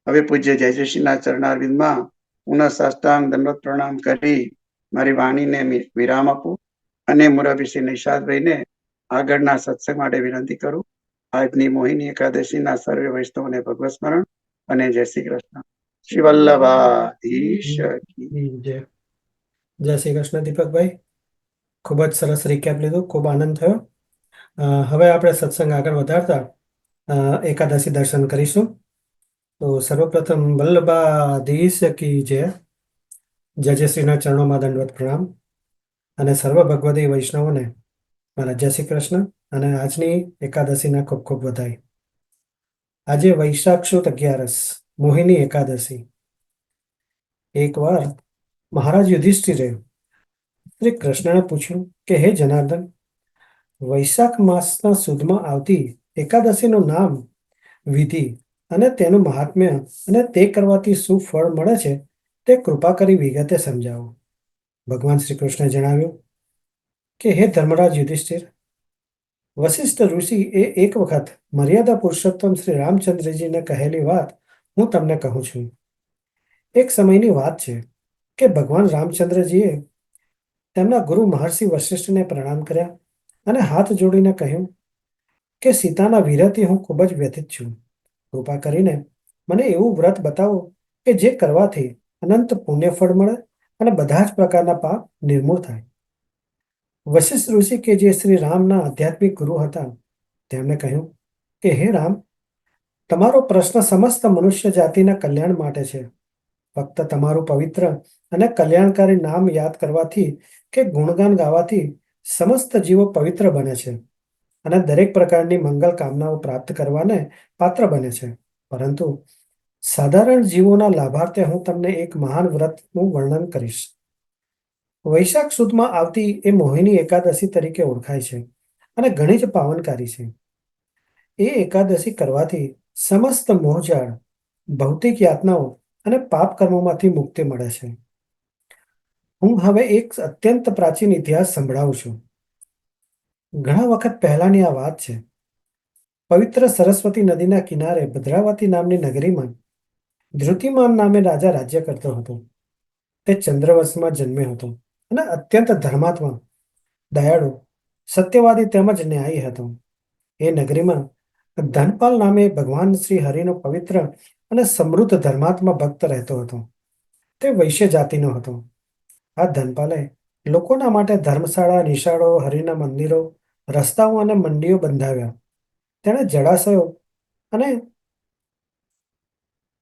Speaker 7: હવે પૂજ્ય જયશ્રીના ચરણારવિંદમાં પુનઃ સાષ્ટાંગ દંડવત પ્રણામ કરી મારી વાણીને વિરામ આપું અને મુરબ્બી શ્રી નિષાદભાઈને આગળના સત્સંગ માટે વિનંતી કરું. આજની મોહિની એકાદશીના સર્વે વૈષ્ણવને ભગવત સ્મરણ અને જય શ્રી કૃષ્ણ. શ્રી વલ્લભાધીશ કી
Speaker 5: જય જય શ્રી કૃષ્ણ. દીપકભાઈ, ખૂબ જ સરસ રિકેપ લીધું, ખૂબ આનંદ થયો. હવે આપણે સત્સંગ આગળ વધારતા એકાદશી દર્શન કરીશું. તો સર્વપ્રથમ વલ્લભાધીશ કી જય. જયશ્રીના ચરણોમાં દંડવત પ્રણામ અને સર્વ ભગવદી વૈષ્ણવોને મારા જય શ્રી કૃષ્ણ અને આજની એકાદશીના ખૂબ ખૂબ વધાઈ. આજે વૈશાખ સુદ 11, મોહિની એકાદશી. એકવાર મહારાજ યુધિષ્ઠિરે શ્રી કૃષ્ણને પૂછ્યું કે હે જનાર્દન, વૈશાખ માસના સુદમાં આવતી એકાદશીનું નામ, વિધિ અને તેનું મહાત્મ્ય અને તે કરવાથી શું ફળ મળે છે તે કૃપા કરી વિગતે સમજાવો. ભગવાન શ્રી કૃષ્ણે જણાવ્યું કે હે ધર્મરાજ યુધિષ્ઠિર, વશિષ્ઠ ઋષિ એક વખત મર્યાદા પુરુષોત્તમ શ્રી રામચંદ્રજીને કહેલી વાત હું તમને કહું છું. એક સમયની વાત છે કે ભગવાન રામચંદ્રજીએ તેમના ગુરુ મહર્ષિ વશિષ્ઠને પ્રણામ કર્યા અને હાથ જોડીને કહ્યું કે સીતાના વિરહથી હું ખૂબ જ વ્યથિત છું. કૃપા કરીને મને એવું વ્રત બતાવો કે જે કરવાથી અનંત પુણ્યફળ મળે અને બધા જ પ્રકારના પાપ નિર્મૂળ થાય. વશિષ્ઠ ઋષિ કે જે શ્રી રામના આધ્યાત્મિક ગુરુ હતા, તેમણે કહ્યું કે હે રામ, તમારો પ્રશ્ન સમસ્ત મનુષ્ય જાતિના કલ્યાણ માટે છે. ફક્ત તમારું પવિત્ર અને કલ્યાણકારી નામ યાદ કરવાથી કે ગુણગાન ગાવાથી સમસ્ત જીવો પવિત્ર બને છે અને દરેક પ્રકારની મંગલ કામનાઓ પ્રાપ્ત કરવાને પાત્ર બને છે. પરંતુ સાધારણ જીવોના લાભાર્થે હું તમને એક મહાન વ્રતનું વર્ણન કરીશ. વૈશાખ સુદમાં આવતી એ મોહિની એકાદશી તરીકે ઓળખાય છે અને ઘણી જ પાવનકારી છે. એ એકાદશી કરવાથી સમસ્ત મોહજાળ, ભૌતિક યાતનાઓ અને પાપ કર્મોમાંથી મુક્તિ મળે છે. હું હવે એક અત્યંત પ્રાચીન ઇતિહાસ સંભળાવું છું. ઘણા વખત પહેલાની આ વાત છે. પવિત્ર સરસ્વતી નદીના કિનારે ભદ્રાવતી નામની નગરીમાં ધૃતિમાન નામે રાજા રાજ્ય કરતો હતો. તે ચંદ્રવંશમાં જન્મ્યો હતો અને અત્યંત ધર્માત્મા, દયાળુ, સત્યવાદી તેમજ ન્યાયી હતો. એ નગરીમાં ધનપાલ નામે ભગવાન શ્રી હરિનો પવિત્ર અને સમૃદ્ધ ધર્માત્મા ભક્ત રહેતો હતો. તે વૈશ્ય જાતિનો હતો. આ ધનપાલે લોકોના માટે ધર્મશાળા, નિશાળો, હરિના મંદિરો, રસ્તાઓ અને મંડીઓ બંધાવ્યા. તેણે જળાશયો અને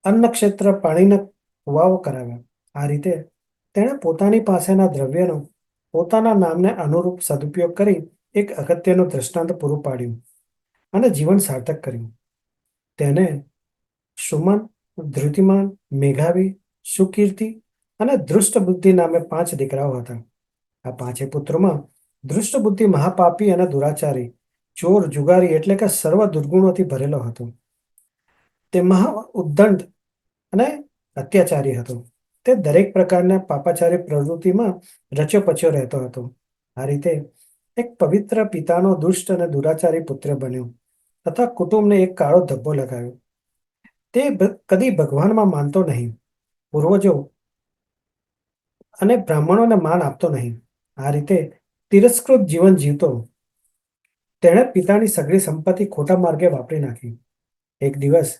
Speaker 5: અન્નક્ષેત્ર, પાણીના કુવાઓ કરાવ્યા. આ રીતે તેણે પોતાની પાસેના દ્રવ્યનો પોતાના નામને અનુરૂપ સદુપયોગ કરી એક અગત્યનું દ્રષ્ટાંત પૂરું પાડ્યું અને જીવન સાર્થક કર્યું. તેને સુમન, ધૃતિમાન, મેઘાવી, સુકીર્તિ અને દૃષ્ટબુદ્ધિ નામે 5 દીકરાઓ હતા. આ 5 પુત્રોમાં દૃષ્ટબુદ્ધિ મહાપાપી અને દુરાચારી, ચોર, જુગારી એટલે કે સર્વ દુર્ગુણોથી ભરેલો હતો. તે મહા ઉદ્દંડ અને અત્યાચારી હતો. તે દરેક પ્રકારના પાપાચારી પ્રવૃત્તિમાં રચ્યો પચ્યો રહેતો હતો. આ રીતે એક પવિત્ર પિતાનો દુષ્ટ અને દુરાચારી પુત્ર બન્યો તથા કુટુંબને એક કાળો ધબ્બો લગાવ્યો. તે કદી ભગવાનમાં માનતો નહીં, પૂર્વજો અને બ્રાહ્મણોને માન આપતો નહીં. આ રીતે તિરસ્કૃત જીવન જીવતો તેણે પિતાની સગળી સંપત્તિ ખોટા માર્ગે વાપરી નાખી. એક દિવસ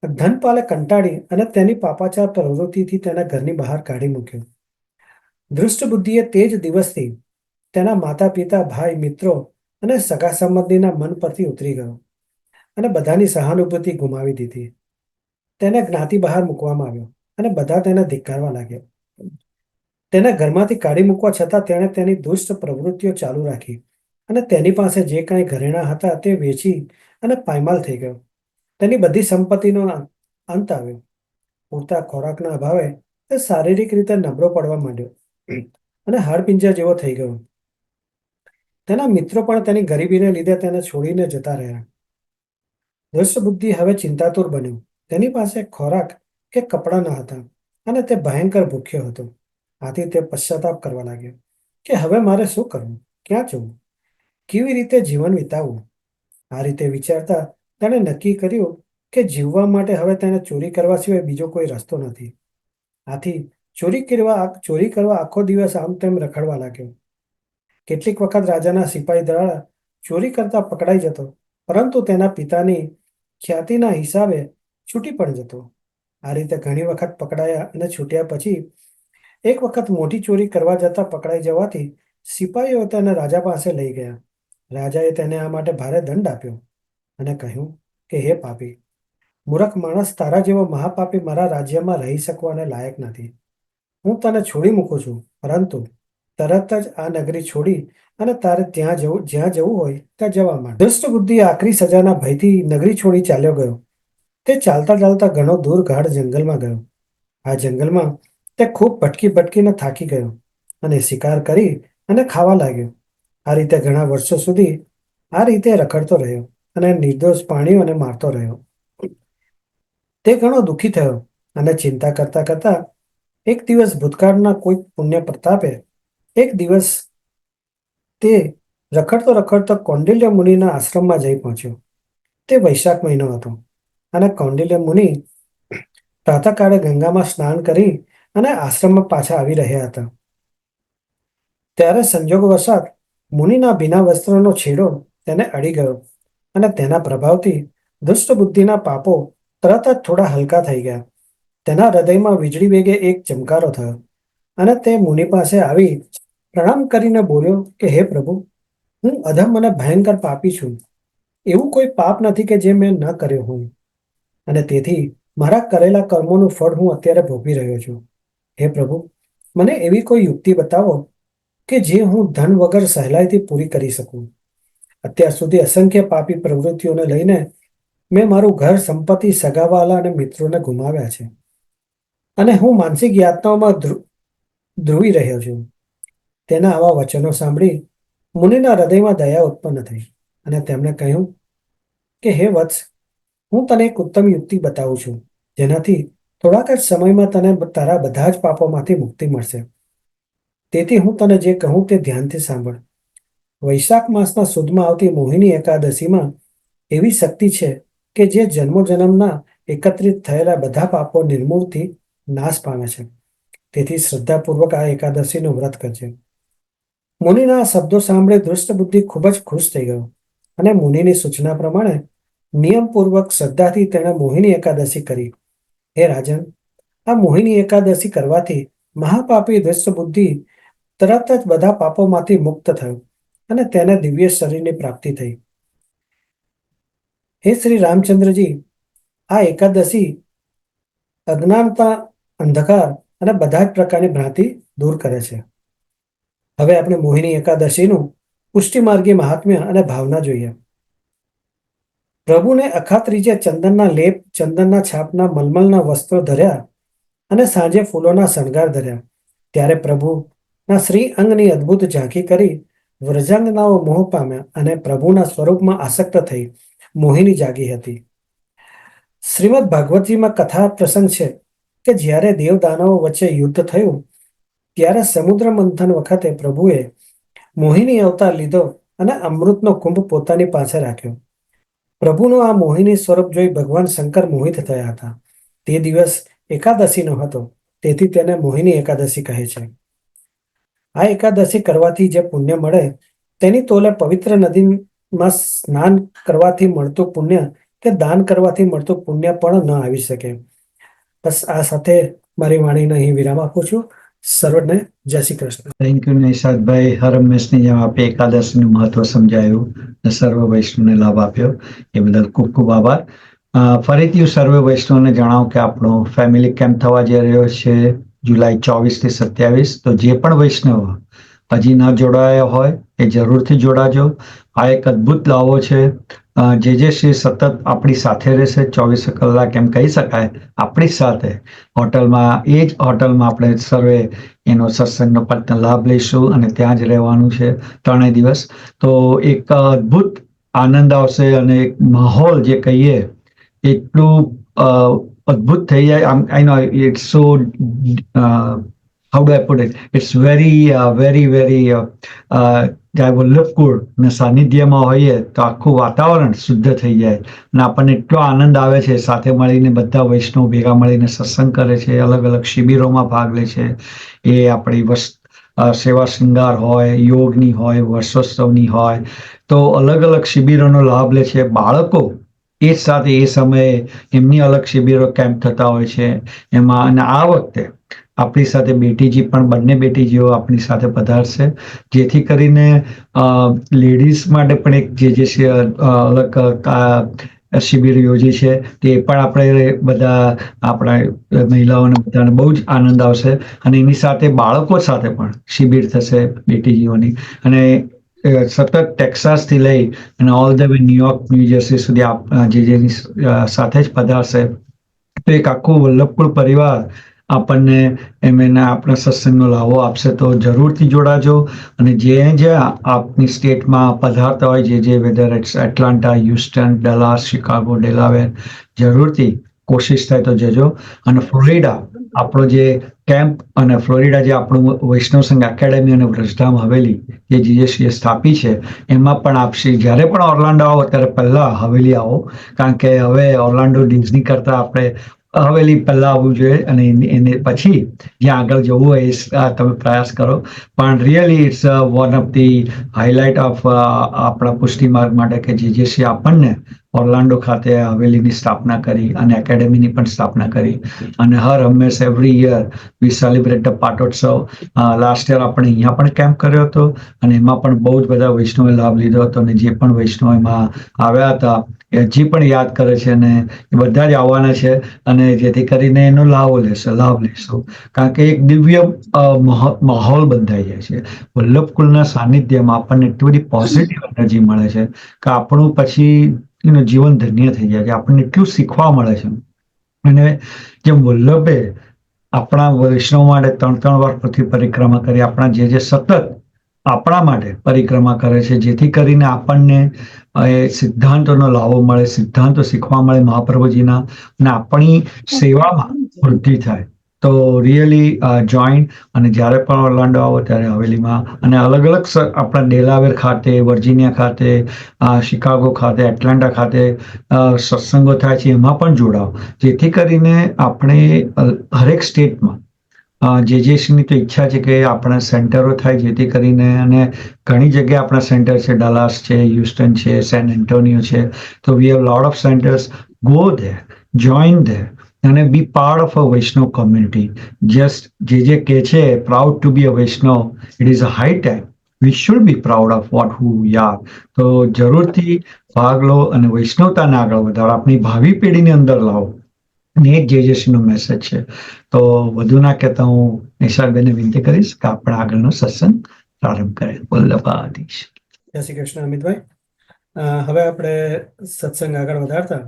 Speaker 5: ધનપાલે કંટાળી અને તેની પાપાચાર પ્રવૃત્તિથી તેના ઘરની બહાર કાઢી મૂક્યો. દુષ્ટ બુદ્ધિએ તે જ દિવસથી તેના માતા પિતા, ભાઈ, મિત્રો અને સગા સંબંધીના મન પરથી ઉતરી ગયો અને બધાની સહાનુભૂતિ ગુમાવી દીધી. તેને જ્ઞાતિ બહાર મૂકવામાં આવ્યો અને બધા તેને ધિક્કારવા લાગ્યા. તેને ઘરમાંથી કાઢી મૂકવા છતાં તેણે તેની દુષ્ટ પ્રવૃત્તિઓ ચાલુ રાખી અને તેની પાસે જે કંઈ ઘરેણાં હતા તે વેચી અને પાયમાલ થઈ ગયો. તેની બધી સંપત્તિનો અંત આવ્યો. પૂરતા ખોરાકના અભાવે તે શારીરિક રીતે નબળો પડવા માંડ્યો અને હાડપિંજર જેવો થઈ ગયો. તેના મિત્રો પણ તેની ગરીબીને લીધે તેને છોડીને જતા રહ્યા. દુષ્ટ બુદ્ધિ હવે ચિંતાતુર બન્યો. તેની પાસે ખોરાક કે કપડાં ન હતા અને તે ભયંકર ભૂખ્યો હતો. આથી તે પશ્ચાતાપ કરવા લાગ્યો કે હવે મારે શું કરવું, ક્યાં જવું, કેવી રીતે જીવન વિતાવવું. આ રીતે વિચારતા તેણે નક્કી કર્યું કે જીવવા માટે હવે તેને ચોરી કરવા સિવાય બીજો કોઈ રસ્તો નથી. આથી ચોરી કરવા આખો દિવસ આમ તેમ રખડવા લાગ્યો. કેટલીક વખત રાજાના સિપાહી દ્વારા ચોરી કરતા પકડાઈ જતો, પરંતુ તેના પિતાની ખ્યાતિના હિસાબે છૂટી પણ જતો. આ રીતે ઘણી વખત પકડાયા અને છૂટ્યા પછી એક વખત મોટી ચોરી કરવા જતા પકડાઈ જવાથી સિપાહીઓ તેને રાજા પાસે લઈ ગયા. રાજાએ તેને આ માટે ભારે દંડ આપ્યો અને કહ્યું કે હે પાપી, મૂર્ખ માણસ, તારા જેવો મહાપાપી મારા રાજ્યમાં રહી શકવાને લાયક નથી. હું તને છોડી મૂકું છું, પરંતુ તરત જ આ નગરી છોડી અને તારે જ્યાં જવું હોય ત્યાં જવા માંડ. દુષ્ટ બુદ્ધિ આકરી સજાના ભયથી નગરી છોડી ચાલ્યો ગયો. તે ચાલતા ચાલતા ઘણો દૂર ગાઢ જંગલમાં ગયો. આ જંગલમાં તે ખૂબ ભટકીને થાકી ગયો અને શિકાર કરી અને ખાવા લાગ્યો. આ રીતે ઘણા વર્ષો સુધી આ રીતે રખડતો રહ્યો અને નિર્દોષ પ્રાણીઓને મારતો રહ્યો. તે ઘણો દુઃખી થયો અને ચિંતા કરતા કરતા એક દિવસ ભૂતકાળના કોઈ પુણ્ય પ્રતાપે એક દિવસ તે રખડતો કૌંડિલ્ય મુનિના આશ્રમમાં જઈ પહોંચ્યો. તે વૈશાખ મહિનો હતો અને કૌંડિલ્ય મુનિ પ્રાતઃકાળે ગંગામાં સ્નાન કરી અને આશ્રમમાં પાછા આવી રહ્યા હતા. ત્યારે સંજોગવશાત મુનિના ભીના વસ્ત્રનો છેડો તેને અડી ગયો અને તેના પ્રભાવથી દુષ્ટ બુદ્ધિના પાપો તરત જ થોડા હલકા થઈ ગયા. તેના હૃદયમાં વીજળી વેગે એક ચમકારો થયો અને તે મુનિ પાસે આવી પ્રણામ કરીને બોલ્યો કે હે પ્રભુ, હું અધમ અને ભયંકર પાપી છું. એવું કોઈ પાપ નથી કે જે મેં ન કર્યો હોય અને તેથી મારા કરેલા કર્મોનું ફળ હું અત્યારે ભોગવી રહ્યો છું. હે પ્રભુ, મને એવી કોઈ યુક્તિ બતાવો કે જે હું ધન વગર સહેલાઈથી પૂરી કરી શકું. અત્યાર સુધી અસંખ્ય પાપી પ્રવૃત્તિઓને લઈને મેં મારું ઘર, સંપત્તિ, સગાવાલા અને મિત્રોને ગુમાવ્યા છે અને હું માનસિક યાતનાઓમાં ધ્રુવી રહ્યો છું. તેના આવા વચનો સાંભળી મુનિના હૃદયમાં દયા ઉત્પન્ન થઈ અને તેમણે કહ્યું કે હે વત્સ, હું તને એક ઉત્તમ યુક્તિ બતાવું છું, જેનાથી થોડાક જ સમયમાં તને તારા બધા જ પાપોમાંથી મુક્તિ મળશે. તેથી હું તને જે કહું તે ધ્યાનથી સાંભળ. વૈશાખ માસના સુદમાં આવતી મોહિની એકાદશીમાં એવી શક્તિ છે કે જે જન્મોજન્મના એકત્રિત થયેલા બધા પાપો નિર્મૂળથી નાશ પામે છે. તેથી શ્રદ્ધાપૂર્વક આ એકાદશીનું વ્રત કરજે. મુનિના આ શબ્દો સાંભળે દુષ્ટ બુદ્ધિ ખૂબ જ ખુશ થઈ ગયો અને મુનિની સૂચના પ્રમાણે નિયમપૂર્વક શ્રદ્ધાથી તેણે મોહિની એકાદશી કરી. હે રાજન, આ મોહિની એકાદશી કરવાથી મહાપાપી દુષ્ટ બુદ્ધિ તરત જ બધા પાપોમાંથી મુક્ત થયો અને તેને દિવ્ય શરીરની પ્રાપ્તિ થઈ. હે શ્રી રામચંદ્રજી, આ એકાદશી અજ્ઞાનતા, અંધકાર અને બધા જ પ્રકારની ભ્રાંતિ દૂર કરે છે. હવે આપણે મોહિની એકાદશીનું પુષ્ટિમાર્ગી મહાત્મ્ય અને ભાવના જોઈએ. પ્રભુને અખાત્રીજે ચંદનના લેપ, ચંદનના છાપના મલમલના વસ્ત્રો ધર્યા અને સાંજે ફૂલોના શણગાર ધર્યા. ત્યારે પ્રભુના શ્રી અંગની અદ્ભુત ઝાંખી કરી વ્રજાંગનાઓ મોહ પામ્યા અને પ્રભુના સ્વરૂપમાં આસક્ત થઈ મોહિની જાગી હતી. શ્રીમદ ભાગવતજીમાં કથા પ્રસંગ છે કે જ્યારે દેવદાનવો વચ્ચે યુદ્ધ થયું ત્યારે સમુદ્ર મંથન વખતે પ્રભુએ મોહિની અવતાર લીધો અને અમૃતનો કુંભ પોતાની પાસે રાખ્યો. પ્રભુનું આ મોહિની સ્વરૂપ જોઈ ભગવાન શંકર મોહિત થયા હતા. તે દિવસ એકાદશીનો હતો, તેથી તેને મોહિની એકાદશી કહે છે. આ એકાદશી કરવાથી જે પુણ્ય મળે તેની તોલે પવિત્ર નદીમાં સ્નાન કરવાથી મળતું પુણ્ય કે દાન કરવાથી મળતું પુણ્ય પણ ન આવી શકે. બસ આ સાથે મારી વાણીને અહીં વિરામ આપું છું. સર્વને જય શ્રી કૃષ્ણ.
Speaker 4: Thank you Nishadbhai. હર હંમેશની જેમ આપે એકાદશીનું મહત્વ સમજાયું અને સર્વ વૈષ્ણવને લાભ આપ્યો એ બદલ ખૂબ ખૂબ આભાર. ફરીથી હું સર્વ વૈષ્ણવને જણાવું કે આપણો ફેમિલી કેમ્પ થવા જઈ રહ્યો છે જુલાઈ 24 થી 27. તો જે પણ વૈષ્ણવ હજી ન જોડાયા હોય એ જરૂરથી જોડાજો. આ એક અદ્ભુત લાવો છે. જે શ્રી સતત આપણી સાથે રહેશે 24 કલાક એમ કહી શકાય આપણી સાથે હોટલમાં, એ જ હોટલમાં આપણે સર્વે એનો સત્સંગનો પણ લાભ લઈશું અને ત્યાં જ રહેવાનું છે 3 દિવસ. તો એક અદ્ભુત આનંદ આવશે અને એક માહોલ જે કહીએ એટલું અદ્ભુત થઈ જાય. I know it's so how do I put it? It's very વલ્લભકુળ ને સાનિધ્યમાં હોઈએ તો આખું વાતાવરણ શુદ્ધ થઈ જાય અને આપણને એટલો આનંદ આવે છે. સાથે મળીને બધા વૈષ્ણવ ભેગા મળીને સત્સંગ કરે છે, અલગ અલગ શિબિરોમાં ભાગ લે છે. એ આપણી સેવા શૃંગાર હોય, યોગની હોય, વર્ષોત્સવની હોય, તો અલગ અલગ શિબિરોનો લાભ લે છે. બાળકો એ જ સાથે એ સમયે એમની અલગ શિબિરો કેમ્પ થતા હોય છે એમાં. અને આ વખતે આપણી સાથે બેટીજી પણ, બંને બેટીજીઓ આપણી સાથે પધારશે, જેથી કરીને લેડીઝ માટે પણ એક જે અલગ શિબિર યોજી છે તે પણ આપણે બધા આપણા મહિલાઓને બધાને બહુ જ આનંદ આવશે. અને એની સાથે બાળકો સાથે પણ શિબિર થશે બેટીજીઓની. અને સતત ટેક્સાસથી લઈ અને all the way New York, New Jersey સુધી જેની સાથે જ પધારશે. તો એક આખું વલ્લભકુળ પરિવાર આપણને એના આપણા સત્સંગનો લાભો આપશે. તો જરૂરથી જોડાજો. અને જ્યાં આપની સ્ટેટમાં પધારતા હોય, જે whether it's Atlanta, Houston, Dallas, Chicago, Delaware, જરૂરથી કોશિશ થાય તો જજો. અને ફ્લોરિડા આપણો જે કેમ્પ અને ફ્લોરિડા જે આપણું વૈષ્ણવ સંઘ એકેડેમી અને વ્રજધામ હવેલી જે જીજેશ્રીએ સ્થાપી છે એમાં પણ આપશી. જ્યારે પણ ઓર્લાન્ડો આવો ત્યારે પહેલા હવેલી આવો, કારણ કે હવે ઓર્લાન્ડો ડિઝની કરતા આપણે હવેલી પહેલા આવવું જોઈએ અને એને પછી જ્યાં આગળ જવું હોય એ તમે પ્રયાસ કરો. પણ really it's one of the highlight of આપણા પુષ્ટિ માર્ગ માટે કે જીજેશ્રી આપણને ઓર્લાન્ડો ખાતે હવેલીની સ્થાપના કરી અને એકેડેમીની પણ સ્થાપના કરી. અને હર હંમેશ every year we celebrate the Patotsav. Last year આપણે અહીંયા પણ કેમ્પ કર્યો હતો અને એમાં પણ બહુ જ બધા વૈષ્ણવે લાભ લીધો હતો. અને જે પણ વૈષ્ણવ એમાં આવ્યા હતા એ હજી પણ યાદ કરે છે અને એ બધા જ આવવાના છે. અને જેથી કરીને એનો લાભ લેશો, કારણ કે એક દિવ્ય માહોલ બંધાઈ જાય છે. વલ્લભકુળના સાનિધ્યમાં આપણને એટલી બધી પોઝિટિવ એનર્જી મળે છે કે આપણું પછી જીવન ધન્ય થઈ જાય છે. આપણને એટલું શીખવા મળે છે. અને જેમ વલ્લભે આપણા વૈષ્ણવ માટે 3 વાર પૃથ્વી પરિક્રમા કરી, આપણા જે સતત આપણા માટે પરિક્રમા કરે છે, જેથી કરીને આપણને એ સિદ્ધાંતોનો લાભો મળે, સિદ્ધાંતો શીખવા મળે મહાપ્રભુજીના, અને આપણી સેવામાં વૃદ્ધિ થાય. તો રિયલી જોઈન. અને જ્યારે પણ ઓર્લાન્ડો આવો ત્યારે હવેલીમાં અને અલગ અલગ આપણા ડેલાવેર ખાતે, વર્જિનિયા ખાતે, શિકાગો ખાતે, એટલાન્ટા ખાતે સત્સંગો થાય છે, એમાં પણ જોડાઓ, જેથી કરીને આપણે હરેક સ્ટેટમાં જેજેસીની તો ઈચ્છા છે કે આપણા સેન્ટરો થાય, જેથી કરીને. અને ઘણી જગ્યાએ આપણા સેન્ટર છે, ડલાસ છે, હ્યુસ્ટન છે, સેન એન્ટોનિયો છે. તો we have lot of centres. Go there, join there અને be part of a Vaishnav community. Just જે કહે છે proud to be a Vaishnav, it is a high time we should be proud of what who we are. તો જરૂરથી ભાગ લો અને વૈષ્ણવતાને આગળ વધારો, આપણી ભાવિ પેઢીની અંદર લાવો. અને એ જ જેજેસીનો મેસેજ છે. તો વધુ ના કહેતા હું નિશાળબેનને વિનંતી કરીશ કે આપણે આગળનો સત્સંગ પ્રારંભ કરીએ. વલ્લભાધીશ.
Speaker 5: જય શ્રી કૃષ્ણ અમિતભાઈ. હવે આપણે સત્સંગ આગળ વધારતા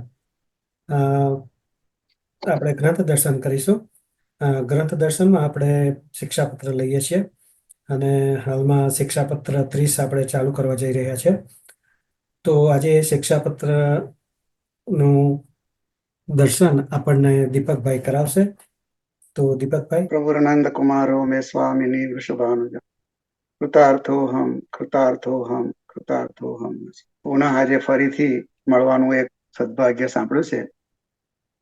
Speaker 5: આપણે ગ્રંથ દર્શન કરીશું. ગ્રંથ દર્શનમાં આપણે શિક્ષાપત્ર લઈએ છીએ અને હાલમાં શિક્ષાપત્ર 30 આપણે ચાલુ કરવા જઈ રહ્યા છે. તો આજે શિક્ષાપત્ર નું દર્શન આપણને દીપકભાઈ કરાવશે. તો દીપકભાઈ.
Speaker 7: પ્રભુરાનંદ કુમારો મેં સ્વામિની વૃષભાનુજ કૃતાર્થોહમ કૃતાર્થોહમ કૃતાર્થોહમ. પુનઃ આજે ફરીથી મળવાનું એક સદભાગ્ય સાંપડ્યું છે.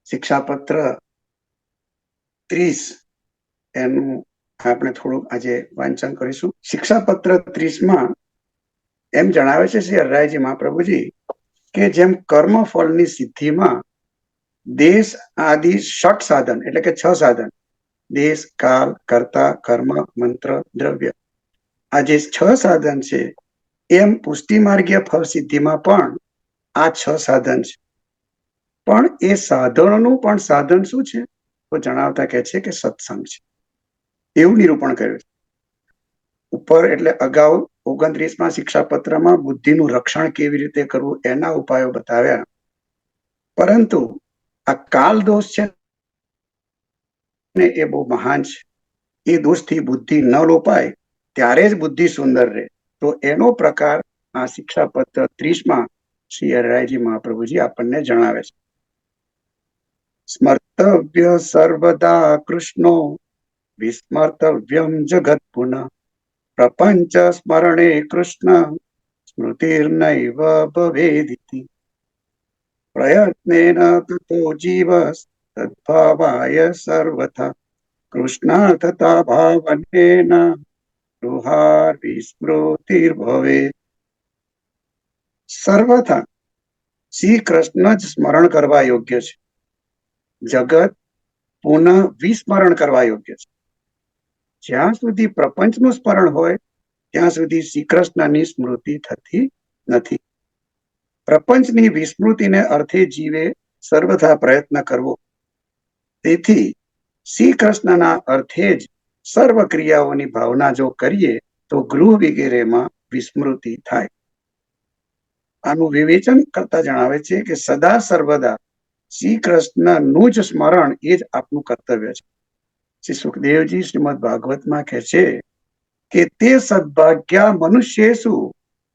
Speaker 7: શિક્ષાપત્ર 30 એનું આપણે થોડુંક આજે વાંચન કરીશું. શિક્ષાપત્ર 30માં એમ જણાવે છે શ્રી હરિરાયજી મહાપ્રભુજી કે જેમ કર્મ ફળની સિદ્ધિમાં દેશ આદિ ષટ સાધન એટલે કે 6 સાધન, દેશ, કાલ, કર્તા, કર્મ, મંત્ર, દ્રવ્ય, આ જે 6 સાધન છે, એમ પુષ્ટિ માર્ગીય ફળ સિદ્ધિમાં પણ આ 6 સાધન છે. પણ એ સાધનોનું પણ સાધન શું છે તો જણાવતા કહે છે કે સત્સંગ છે, એવું નિરૂપણ કર્યું છે. ઉપર એટલે અગાઉ 29માં શિક્ષાપત્રમાં બુદ્ધિનું રક્ષણ કેવી રીતે કરવું એના ઉપાયો બતાવ્યા, પરંતુ આ કાલ દોષ છે ને એ બહુ મહાન છે. એ દોષથી બુદ્ધિ ન લોપાય ત્યારે જ બુદ્ધિ સુંદર રહે. તો એનો પ્રકાર આ શિક્ષાપત્ર 30માં શ્રી હરિરાયજી મહાપ્રભુજી આપણને જણાવે છે. સ્મર્તવ્ય સર્વદા કૃષ્ણો વિસ્મર્તવ્યમ જગત પુનઃ પ્રપંચ સ્મરણે કૃષ્ણ સ્મૃતિર્નૈવ ભવેદિતિ પ્રયત્નેન તતો જીવસ તદ્ભાવાય સર્વથા કૃષ્ણાર્થતા ભાવન્યેન ગૃહાર વિસ્મૃતિર્ભવે. સર્વથા શ્રી કૃષ્ણ જ સ્મરણ કરવા યોગ્ય છે, જગત પુનઃ વિસ્મરણ કરવા યોગ્ય છે. જ્યાં સુધી પ્રપંચનું સ્મરણ હોય ત્યાં સુધી શ્રી કૃષ્ણની સ્મૃતિ થતી નથી. પ્રપંચની વિસ્મૃતિને અર્થે જીવે સર્વથા પ્રયત્ન કરવો. તેથી શ્રી કૃષ્ણના અર્થે જ સર્વ ક્રિયાઓની ભાવના જો કરીએ તો ગૃહ વગેરેમાં વિસ્મૃતિ થાય. આનું વિવેચન કરતા જણાવે છે કે સદા સર્વદા શ્રી કૃષ્ણનું જ સ્મરણ એ જ આપનું કર્તવ્ય છે. શ્રી સુખદેવજી શ્રીમદ ભાગવતમાં કહે છે કે તે સદભાગ્યા મનુષ્યેષુ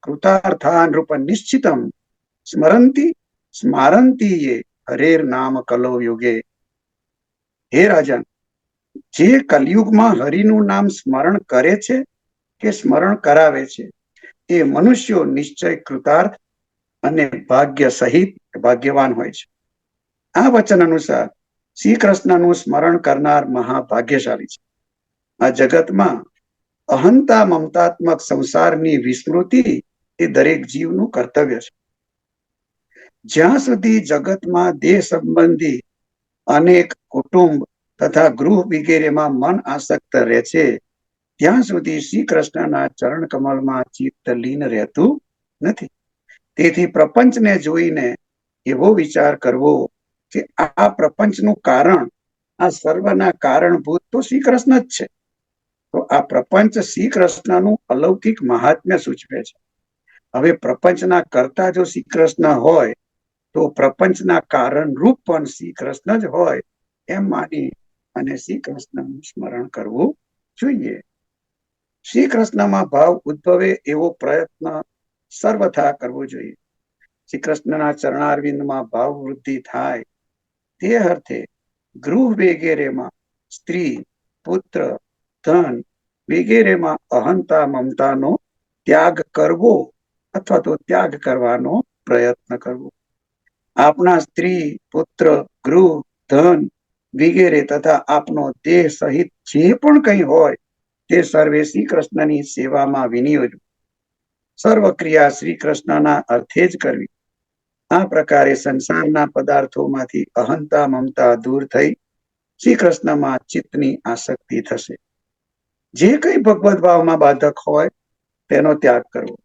Speaker 7: કૃતાર્થા નૃપ નિશ્ચિતમ સ્મરંતી સ્મારંતી યે હરેર નામ કલો યુગે. હે રાજન, જે કલયુગમાં હરિનું નામ સ્મરણ કરે છે કે સ્મરણ કરાવે છે એ મનુષ્યો નિશ્ચય કૃતાર્થ અને ભાગ્ય સહિત ભાગ્યવાન હોય છે. આ વચન અનુસાર શ્રી કૃષ્ણનું સ્મરણ કરનાર મહાભાગ્યશાળી છે. આ જગતમાં અહંતા મમતાત્મક સંસારની વિસ્મૃતિ એ દરેક જીવનું કર્તવ્ય છે. જ્યાં સુધી જગતમાં દેહ સંબંધી અનેક કુટુંબ તથા ગૃહ વગેરેમાં મન આસક્ત રહે છે ત્યાં સુધી શ્રી કૃષ્ણના ચરણ કમલમાં ચિત્ત લીન રહેતું નથી. તેથી પ્રપંચને જોઈને એવો વિચાર કરવો કે આ પ્રપંચનું કારણ, આ સર્વના કારણભૂત તો શ્રી કૃષ્ણ જ છે. તો આ પ્રપંચ શ્રી કૃષ્ણનું અલૌકિક મહાત્મ્ય સૂચવે છે. હવે પ્રપંચના કરતા જો શ્રી કૃષ્ણ હોય તો પ્રપંચના કારણ રૂપ પણ શ્રી કૃષ્ણ જ હોય એમ માની અને શ્રી કૃષ્ણનું સ્મરણ કરવું જોઈએ. શ્રી કૃષ્ણમાં ભાવ ઉદ્ભવે એવો પ્રયત્ન સર્વથા કરવો જોઈએ. શ્રી કૃષ્ણના ચરણારવિંદમાં ભાવ વૃદ્ધિ થાય તે અર્થે ગૃહ વગેરેમાં સ્ત્રી, પુત્ર, ધન વગેરેમાં અહંતા મમતાનો ત્યાગ કરવો અથવા તો ત્યાગ કરવાનો પ્રયત્ન કરવો. આપણા સ્ત્રી, પુત્ર, ગૃહ, ધન વગેરે તથા આપનો દેહ સહિત જે પણ કંઈ હોય તે સર્વે શ્રી કૃષ્ણની સેવામાં વિનિયોજવું. સર્વ ક્રિયા શ્રી કૃષ્ણના અર્થે જ કરવી. આ પ્રકારે સંસારના પદાર્થોમાંથી અહંતા મમતા દૂર થઈ શ્રી કૃષ્ણમાં ચિત્તની આસક્તિ થશે. જે કંઈ ભગવદ ભાવમાં બાધક હોય તેનો ત્યાગ કરવો.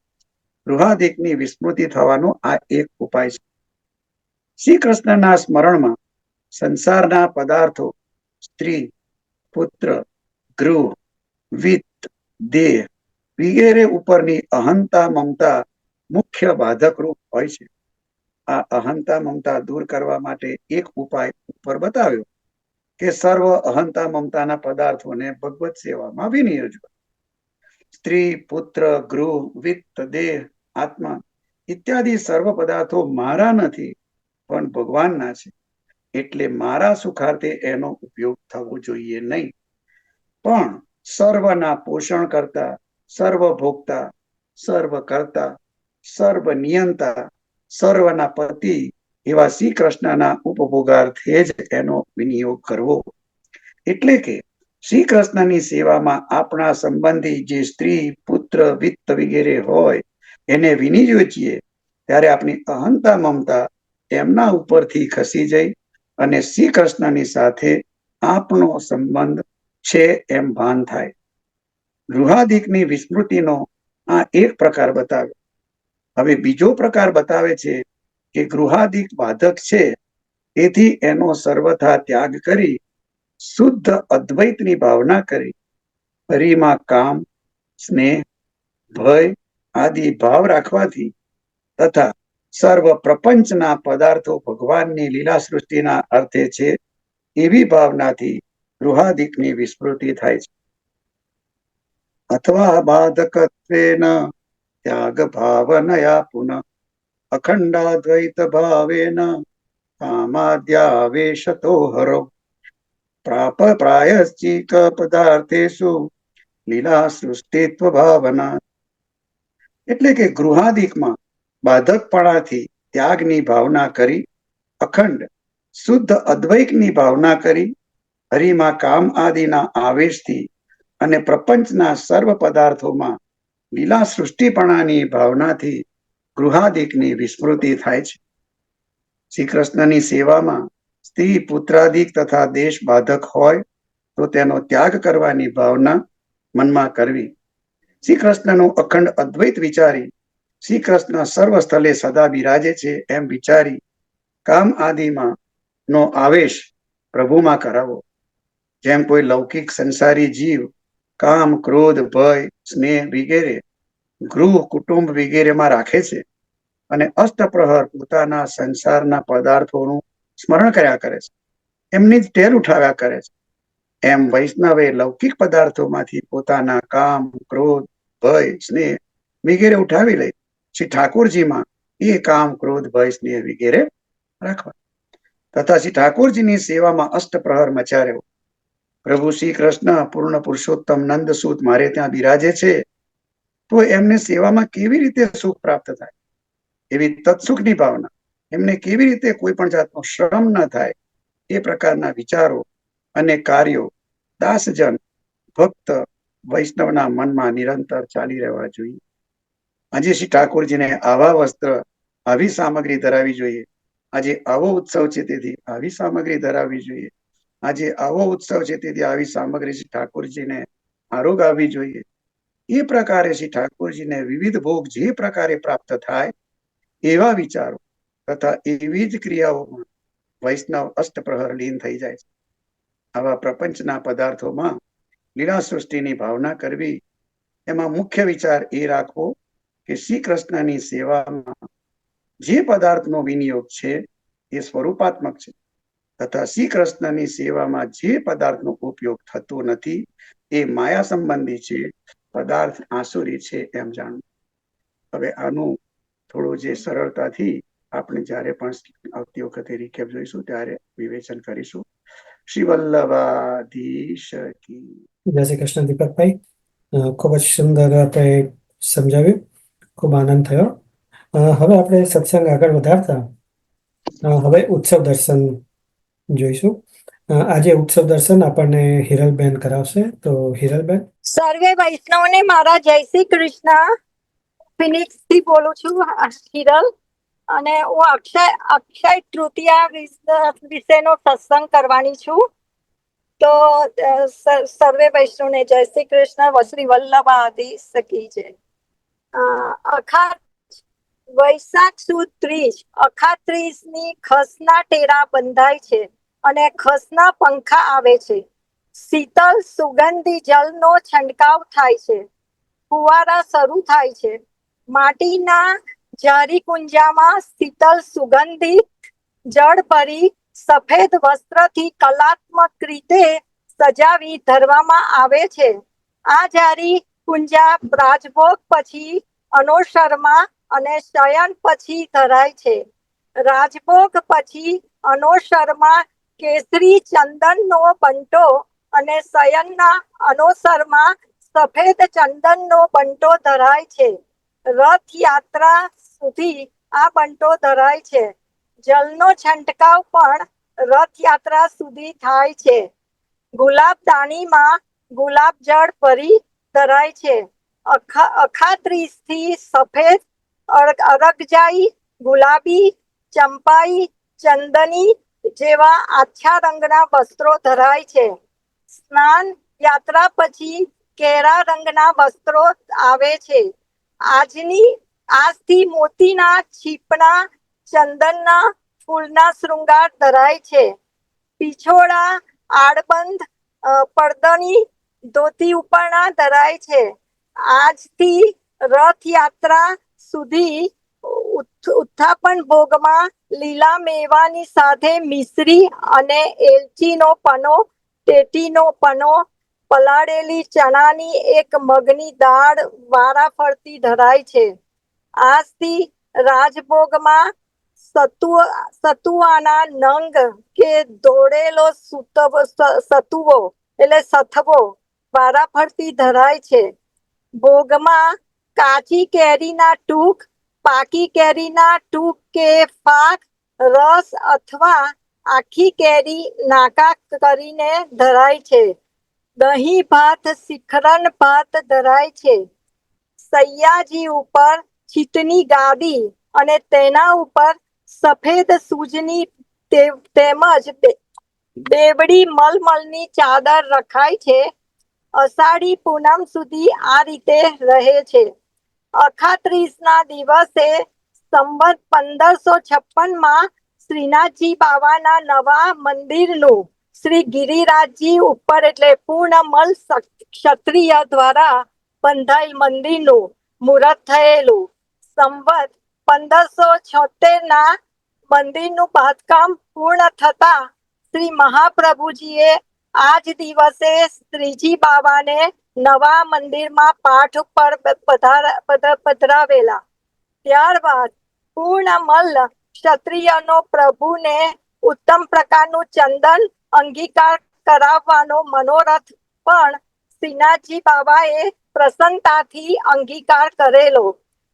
Speaker 7: ગૃહાદિકની વિસ્મૃતિ થવાનો આ એક ઉપાય છે. શ્રી કૃષ્ણના સ્મરણમાં સંસારના પદાર્થો, સ્ત્રી, પુત્ર, ગૃહ, વિત્ત, દેહ વગેરે ઉપરની અહંતા મમતા મુખ્ય બાધક રૂપ હોય છે. આ અહંતા મમતા દૂર કરવા માટે એક ઉપાય ઉપર બતાવ્યો કે સર્વ અહંતા મમતાના પદાર્થોને ભગવત સેવામાં વિનિયોજવા. સ્ત્રી, પુત્ર, ગૃહ, વિત્ત, દેહ, આત્મા ઇત્યાદિ સર્વ પદાર્થો મારા નથી પણ ભગવાનના છે, એટલે મારા સુખાર્થે એનો ઉપયોગ થવો જોઈએ નહીં. પણ સર્વના પોષણ કરતા, સર્વ ભોગતા, સર્વ કરતા, સર્વ નિયંતા, સર્વના પતિ એવા શ્રી કૃષ્ણના ઉપભોગાર્થે જ એનો વિનિયોગ કરવો. એટલે કે શ્રી કૃષ્ણની સેવામાં આપણા સંબંધી જે સ્ત્રી, પુત્ર, વિત્ત વગેરે હોય એને વિની જોઈએ છીએ, ત્યારે આપણી અહંતા મમતા એમના ઉપરથી ખસી જઈ અને શ્રી કૃષ્ણની સાથે આપનો સંબંધ છે એમ ભાન થાય. ગૃહાદિકની વિસ્મૃતિનો આ એક પ્રકાર બતાવ્યો. હવે બીજો પ્રકાર બતાવે છે કે ગૃહાદિક બાધક છે, તેથી એનો સર્વથા ત્યાગ કરી શુદ્ધ અદ્વૈતની ભાવના કરી હરિમાં કામ, સ્નેહ, ભય આદિ ભાવ રાખવાથી તથા સર્વ પ્રપંચના પદાર્થો ભગવાનની લીલા સૃષ્ટિના અર્થે છે એવી ભાવનાથી ગૃહાદિકની વિસ્મૃતિ થાય છે. અથવા બાધકત્વેન ત્યાગ ભાવનયા પુનઃ અખંડાદ્વૈત ભાવેન કામાદ્યાવેશતો હરો પ્રાપ પ્રાયશ્ચિક પદાર્થેષુ લીલા સૃષ્ટિત્વ ભાવના. એટલે કે ગૃહાદિકમાં બાધકપણાથી ત્યાગની ભાવના કરી, અખંડ શુદ્ધ અદ્વૈતની ભાવના કરી, હરિમાં કામ આદિના આવેશથી અને પ્રપંચના સર્વ પદાર્થોમાં લીલા સૃષ્ટિપણાની ભાવનાથી ગૃહાદિકની વિસ્મૃતિ થાય છે. શ્રી કૃષ્ણની સેવામાં સ્ત્રી, પુત્રાદિક તથા દેશ બાધક હોય તો તેનો ત્યાગ કરવાની ભાવના મનમાં કરવી. શ્રી કૃષ્ણનું અખંડ અદ્વૈત વિચારી શ્રી કૃષ્ણ સર્વ સ્થળે સદા બિરાજે છે એમ વિચારી કામ આદિમાં નો આવેશ પ્રભુમાં કરાવો. જેમ કોઈ લૌકિક સંસારી જીવ કામ, ક્રોધ, ભય, સ્નેહ વગેરે ગૃહ, કુટુંબ વગેરેમાં રાખે છે અને અષ્ટપ્રહર પોતાના સંસારના પદાર્થોનું સ્મરણ કર્યા કરે છે, એમની જ ટેર ઉઠાવ્યા કરે છે, એમ વૈષ્ણવે લૌકિક પદાર્થોમાંથી પોતાના કામ, ક્રોધ, ભય, સ્નેહ વગેરે ઉઠાવી લઈ શ્રી ઠાકોરજીમાં એ કામ, ક્રોધ, ભય, સ્નેહ વગેરે રાખવા તથા શ્રી ઠાકોરજીની સેવામાં અષ્ટપ્રહર મચાર્યો. પ્રભુ શ્રી કૃષ્ણ પૂર્ણ પુરુષોત્તમ નંદસૂત મારે ત્યાં બિરાજે છે, તો એમને સેવામાં કેવી રીતે સુખ પ્રાપ્ત થાય, એવી તત્સુખની ભાવના, એમને કેવી રીતે કોઈ પણ જાતનો શ્રમ ન થાય એ પ્રકારના વિચારો અને કાર્યો દાસજન ભક્ત વૈષ્ણવના મનમાં નિરંતર ચાલી રહેવા જોઈએ. આજે શ્રી ઠાકોરજીને આવા વસ્ત્ર, આવી સામગ્રી ધરાવી જોઈએ. આજે આવો ઉત્સવ છે તેથી આવી સામગ્રી ધરાવવી જોઈએ. આજે આવો ઉત્સવ છે તેથી આવી સામગ્રી શ્રી ઠાકોરજીને આરોગ આવવી જોઈએ. એ પ્રકારે શ્રી ઠાકોરજીને વિવિધ ભોગ જે પ્રકારે પ્રાપ્ત થાય એવા વિચારો તથા એવી જ ક્રિયાઓમાં વૈષ્ણવ અષ્ટપ્રહર લીન થઈ જાય છે. આવા પ્રપંચના પદાર્થોમાં લીલા સૃષ્ટિની ભાવના કરવી, એમાં મુખ્ય વિચાર એ રાખવો કે શ્રી કૃષ્ણની સેવામાં જે પદાર્થનો વિનિયોગ છે એ સ્વરૂપાત્મક છે તથા શ્રી કૃષ્ણની સેવામાં જે પદાર્થનો ઉપયોગ થતો નથી એ માયા સંબંધી છે, પદાર્થ આસુરી છે એમ જાણવું. હવે આનું થોડું જે સરળતાથી આપણે જ્યારે પણ આવતી વખતે રિકેપ જોઈશું ત્યારે વિવેચન કરીશું. શ્રી વલ્લભાધીશ કી.
Speaker 5: જય શ્રી કૃષ્ણ દીપકભાઈ. ખૂબ જ સુંદર આપણે સમજાવ્યું, ખૂબ આનંદ થયો. હવે આપણે સત્સંગ આગળ વધારતા હવે ઉત્સવ દર્શન જોઈશું. આજે ઉત્સવ દર્શન આપણને હિરલબેન કરાવશે. તો હિરલબેન.
Speaker 8: સર્વે વૈષ્ણવને મારા જય શ્રી કૃષ્ણ. ફિનિક્સ થી બોલું છું, હિરલ. અને હું અક્ષય તૃતીયા વિશેનો સત્સંગ કરવાની છું. તો સર્વે વૈષ્ણવને જય શ્રી કૃષ્ણ. શ્રી વલ્લભાધીશ કી જય. વૈશાખ સુદ 30, અખાત 30 ની ખસના ટેરા બંધાય છે અને ખસના પંખા આવે છે. શીતળ સુગંધી જળનો છંટકાવ થાય છે. ફુવારા શરૂ થાય છે. માટીના જારી કુંજામાં શીતળ સુગંધી જળ ભરી સફેદ વસ્ત્રથી કલાત્મક રીતે સજાવી ધરવામાં આવે છે. આ જારી કુંજા રાજભોગ પછી અનોસરમાં અને શયન પછી ધરાય છે. રાજભોગ પછી અનોસરમાં કેસરી ચંદનનો બંટો અને શયનના અનોસરમાં સફેદ ચંદનનો બંટો ધરાય છે. રથયાત્રા સુધી આ બંટો ધરાય છે. જળનો છંટકાવ પણ રથયાત્રા સુધી થાય છે. ગુલાબદાનીમાં ગુલાબ જળ ભરી ધરાય છે. અખાત્રીજથી સફેદ, અરગજાઈ, ગુલાબી, ચંપાઈ, ચંદની જેવા આછા રંગના વસ્ત્રો ધરાય છે. સ્નાન યાત્રા પછી કેરા રંગના વસ્ત્રો આવે છે. આજથી મોતીના છીપના, ચંદનના ફૂલના શૃંગાર ધરાય છે. પીછોડા, આડબંધ, પડદણી, ધોતી ઉપરના ધરાય છે. આજથી રથયાત્રા સુધી ઉત્થાપન ભોગમાં લીલા મેવાની સાથે મિશ્રી અને એલચીનો પનો, ટેટીનો પનો, પલાળેલી ચણાની એક મગની દાળ વારાફરતી ધરાય છે. આજથી રાજભોગમાં સતુઆના નંગ કે દોડેલો સતુવો એટલે સથવો વારાફરતી ધરાય છે. ભોગમાં કાચી કેરીના ટૂક, પાકી કેરીના ટૂક કે ફાક, રસ અથવા આખી કેરી નાકા કરીને ધરાય છે. દહીં ભાત, શિખરણ ભાત ધરાય છે. સૈયાજી ઉપર ચીટની ગાદી અને તેના ઉપર સફેદ સૂજની તેમજ બેવડી મલમલની ચાદર રખાય છે. અષાઢી પૂનમ સુધી આ રીતે રહે છે. અખાત્રીજના દિવસે સંવત 1556માં શ્રીનાથજી બાવાના નવા મંદિરનું શ્રી ગિરિરાજજી ઉપર એટલે પૂર્ણમલ ક્ષત્રિય દ્વારા બંધાયેલ મંદિરનું મુહૂર્ત થયેલું. સંવત 1576ના મંદિરનું બાંધકામ પૂર્ણ થતા શ્રી મહાપ્રભુજીએ આજ દિવસે શ્રીજી બાવાને નવા મંદિરમાં પાઠ ઉપર પધરાવેલા. ત્યારબાદ પૂર્ણમલ ક્ષત્રિયનો પ્રભુને ઉત્તમ પ્રકારનું ચંદન અંગીકાર કરાવવાનો મનોરથ પણ શ્રીનાથજી બાવાએ પ્રસન્નતાથી અંગીકાર કરેલો.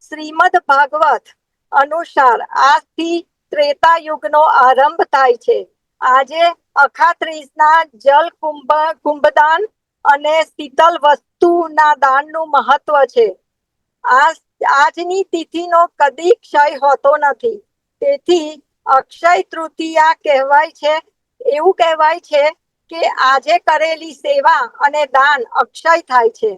Speaker 8: શ્રીમદ ભાગવત અનુસાર આજથી ત્રેતા યુગનો આરંભ થાય છે. આજે અખાત્રીજના જલ કુંભદાન અને શીતલ વસ્તુના દાનનું મહત્વ છે. આજની તિથિનો કદી ક્ષય હોતો નથી. તેથી અક્ષય તૃતીયા કહેવાય છે. એવું કહેવાય છે કે આજે કરેલી સેવા અને દાન અક્ષય થાય છે.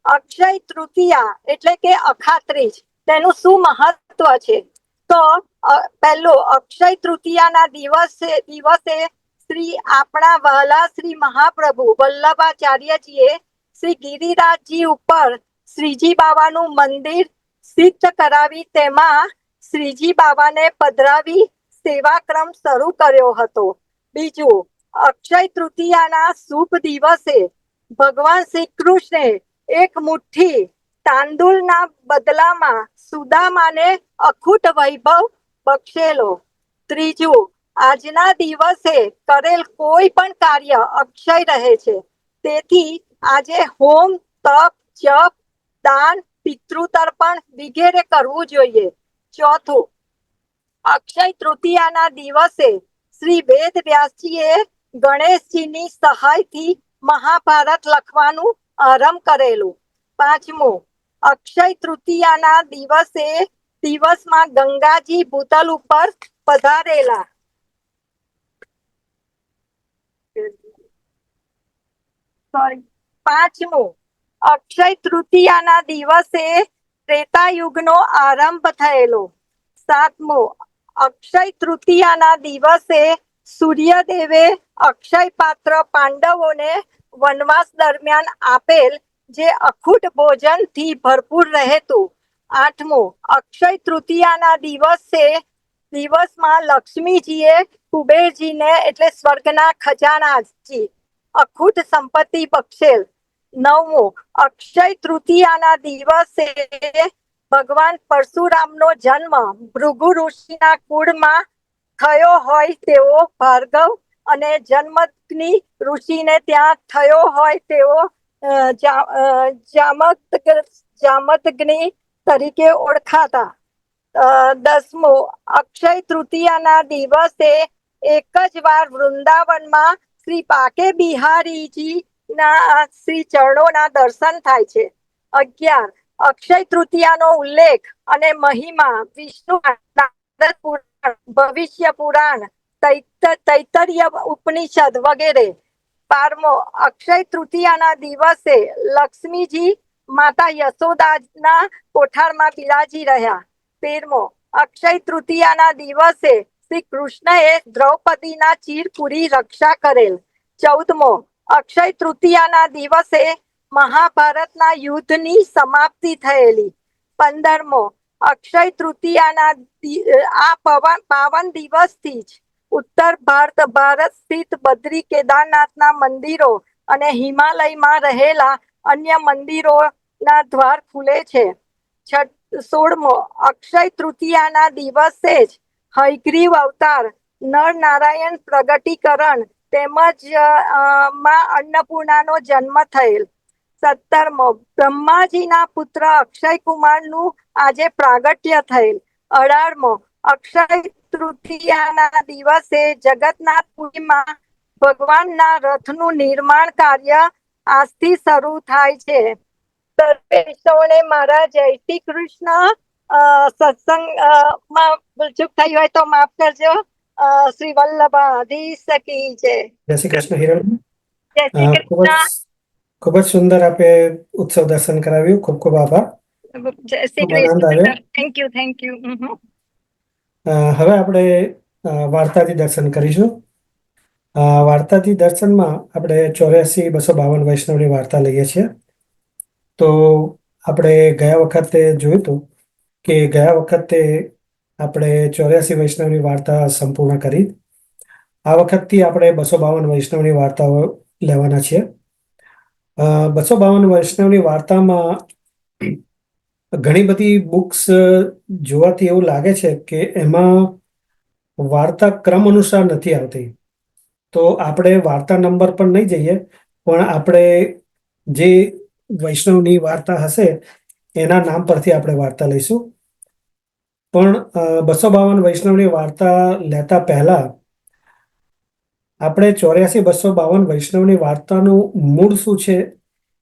Speaker 8: અક્ષય તૃતીયા એટલે કે અખાત્રીજ, તેનું શું મહત્વ છે? તો પહેલું, અક્ષય તૃતીયાના દિવસે શ્રી આપણા વહાલા શ્રી મહાપ્રભુ વલ્લભાચાર્યજીએ શ્રી ગિરિરાજજી ઉપર શ્રીજી બાવાનું મંદિર સિદ્ધ કરાવી તેમાં શ્રીજી બાવાને પધરાવી સેવાક્રમ શરૂ કર્યો હતો. બીજું, અક્ષય તૃતીયાના શુભ દિવસે ભગવાન શ્રી કૃષ્ણે એક મુઠ્ઠી તાંદુલના બદલામાં સુદામાને અખૂટ વૈભવ બક્ષેલો. ત્રીજું, આજના દિવસે કરેલ કોઈ પણ કાર્ય અક્ષય રહે છે. તેથી આજે હોમ, તપ, જપ, દાન, પિતૃતર્પણ વગેરે કરવું જોઈએ. ચોથું, અક્ષય તૃતીયાના દિવસે શ્રી વેદ વ્યાસજીએ ગણેશજીની સહાયથી મહાભારત લખવાનું આરંભ કરેલું. પાંચમું, અક્ષય તૃતીયાના દિવસમાં ગંગાજી ભૂતલ ઉપર પધારેલા. પાંચમું, અક્ષય તૃતીયાના દિવસે ત્રેતા યુગનો આરંભ થયેલો. સાતમું, અક્ષય તૃતીયાના દિવસે સૂર્યદેવે અક્ષય પાત્ર પાંડવોને વનવાસ દરમિયાન આપેલ, જે અખૂટ ભોજનથી ભરપૂર રહેતું. આઠમું, અક્ષય તૃતીયાના દિવસમાં લક્ષ્મીજીએ કુબેરજીને એટલે સ્વર્ગના ખજાનાજી અખૂટ સંપત્તિ બક્ષેલ. નવમું, અક્ષય તૃતીયાના દિવસે ભગવાન પરશુરામનો જન્મ ભૃગુ ઋષિના કુળમાં થયો હોય તેવો ભાર્ગવ અને જન્મગ્નિ ઋષિને ત્યાં થયો હોય તેવો જામદગ્નિ તરીકે ઓળખાતા. દસમું, અક્ષય તૃતીયાના દિવસે એક જ વાર વૃંદાવનમાં શ્રી પાકે બિહારીજી ના શ્રી ચરણોના દર્શન થાય છે. 11 અક્ષય તૃતીયાનો ઉલ્લેખ અને મહિમા વિષ્ણુ નારદ પુરાણ, ભવિષ્ય પુરાણ, તૈતરીય ઉપનિષદ વગેરે. 12મો અક્ષય તૃતીયાના દિવસે લક્ષ્મીજી માતા યશોદાના કોઠારમાં બિરાજી રહ્યા. 13મો અક્ષય તૃતીયાના દિવસે શ્રી કૃષ્ણએ દ્રૌપદીના ચીરપુરી રક્ષા કરેલ. 14મો અક્ષય તૃતીયાના દિવસે મહાભારતના યુદ્ધની સમાપ્તિ થયેલી. 15મો અક્ષય તૃતીયાના પાવન દિવસથી જ ઉત્તર ભારત સ્થિત બદ્રી કેદારનાથના મંદિરો અને હિમાલયમાં રહેલા અન્ય મંદિરોના દ્વાર ખુલે છે. 16મો અક્ષય તૃતીયાના દિવસે જ હયગ્રીવ અવતાર, નર નારાયણ પ્રગટીકરણ તેમજ માં અન્નપૂર્ણાનો જન્મ થયેલ. 17મો બ્રહ્માજીના પુત્ર અક્ષય કુમારનું આજે પ્રાગટ્ય થયેલ. 18મો અક્ષય તૃતીયાના દિવસે જગન્નાથપુરીમાં ભગવાનના રથનું નિર્માણ કાર્ય આજથી શરૂ થાય છે. સર્વે વૈષ્ણવોને મારા જય શ્રી કૃષ્ણ. સત્સંગમાં ભૂલચૂક થઈ હોય તો માફ કરજો. શ્રી વલ્લભાધીશ કી જય.
Speaker 5: જય શ્રી કૃષ્ણ હિરલ.
Speaker 8: જય શ્રી કૃષ્ણ.
Speaker 5: ખૂબ જ સુંદર આપે ઉત્સવ દર્શન કરાવ્યું. ખૂબ ખૂબ આભાર.
Speaker 8: જય શ્રી
Speaker 5: ખૂબ આનંદ
Speaker 8: કૃષ્ણ.
Speaker 5: આવ્યો.
Speaker 8: Thank you.
Speaker 5: હવે આપણે વાર્તાથી દર્શન કરીશું. વાર્તાથી દર્શનમાં આપણે 84-252 વૈષ્ણવની વાર્તા લઈએ છીએ. તો આપણે ગયા વખતે જોયું હતું કે ગયા વખતે આપણે 84 વૈષ્ણવની વાર્તા સંપૂર્ણ કરી. આ વખતથી આપણે 252 વૈષ્ણવની વાર્તાઓ લેવાના છીએ. 252 વૈષ્ણવની વાર્તામાં ઘણી બધી બુક્સ જોવાથી એવું લાગે છે કે એમાં વાર્તા ક્રમ અનુસાર નથી આવતી. તો આપણે વાર્તા નંબર પર નહીં જઈએ, પણ આપણે જે વૈષ્ણવની વાર્તા હશે એના નામ પરથી આપણે વાર્તા લઈશું. પણ 252 વૈષ્ણવની વાર્તા લેતા પહેલા આપણે 84-252 વૈષ્ણવની વાર્તાનું મૂળ શું છે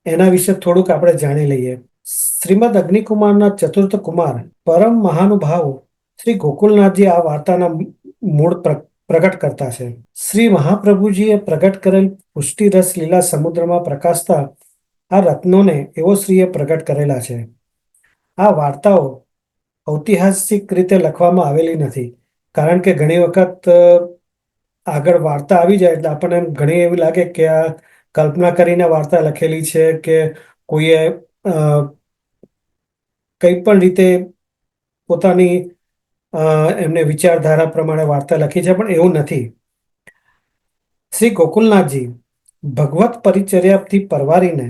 Speaker 5: એના વિશે થોડુંક આપણે જાણી લઈએ. શ્રીમદ અગ્નિકુમારના ચતુર્થ કુમાર પરમ મહાનુભાવ શ્રી ગોકુલનાથજી આ વાર્તાના મૂળ પ્રગટ કરતા છે. શ્રી મહાપ્રભુજીએ પ્રગટ કરેલ પુષ્ટિ રસ લીલા સમુદ્રમાં પ્રકાશતા આ રત્નોને એવો શ્રીએ પ્રગટ કરેલા છે. આ વાર્તાઓ ઐતિહાસિક રીતે લખવામાં આવેલી નથી, કારણ કે ઘણી વખત આગળ વાર્તા આવી જાય એટલે આપણને ઘણી એવી લાગે કે આ કલ્પના કરીને વાર્તા લખેલી છે કે કોઈએ કંઈ પણ રીતે પોતાની એમને વિચારધારા પ્રમાણે વાર્તા લખી છે, પણ એવું નથી. શ્રી ગોકુલનાથજી ભગવત પરિચર્યાથી પરવારીને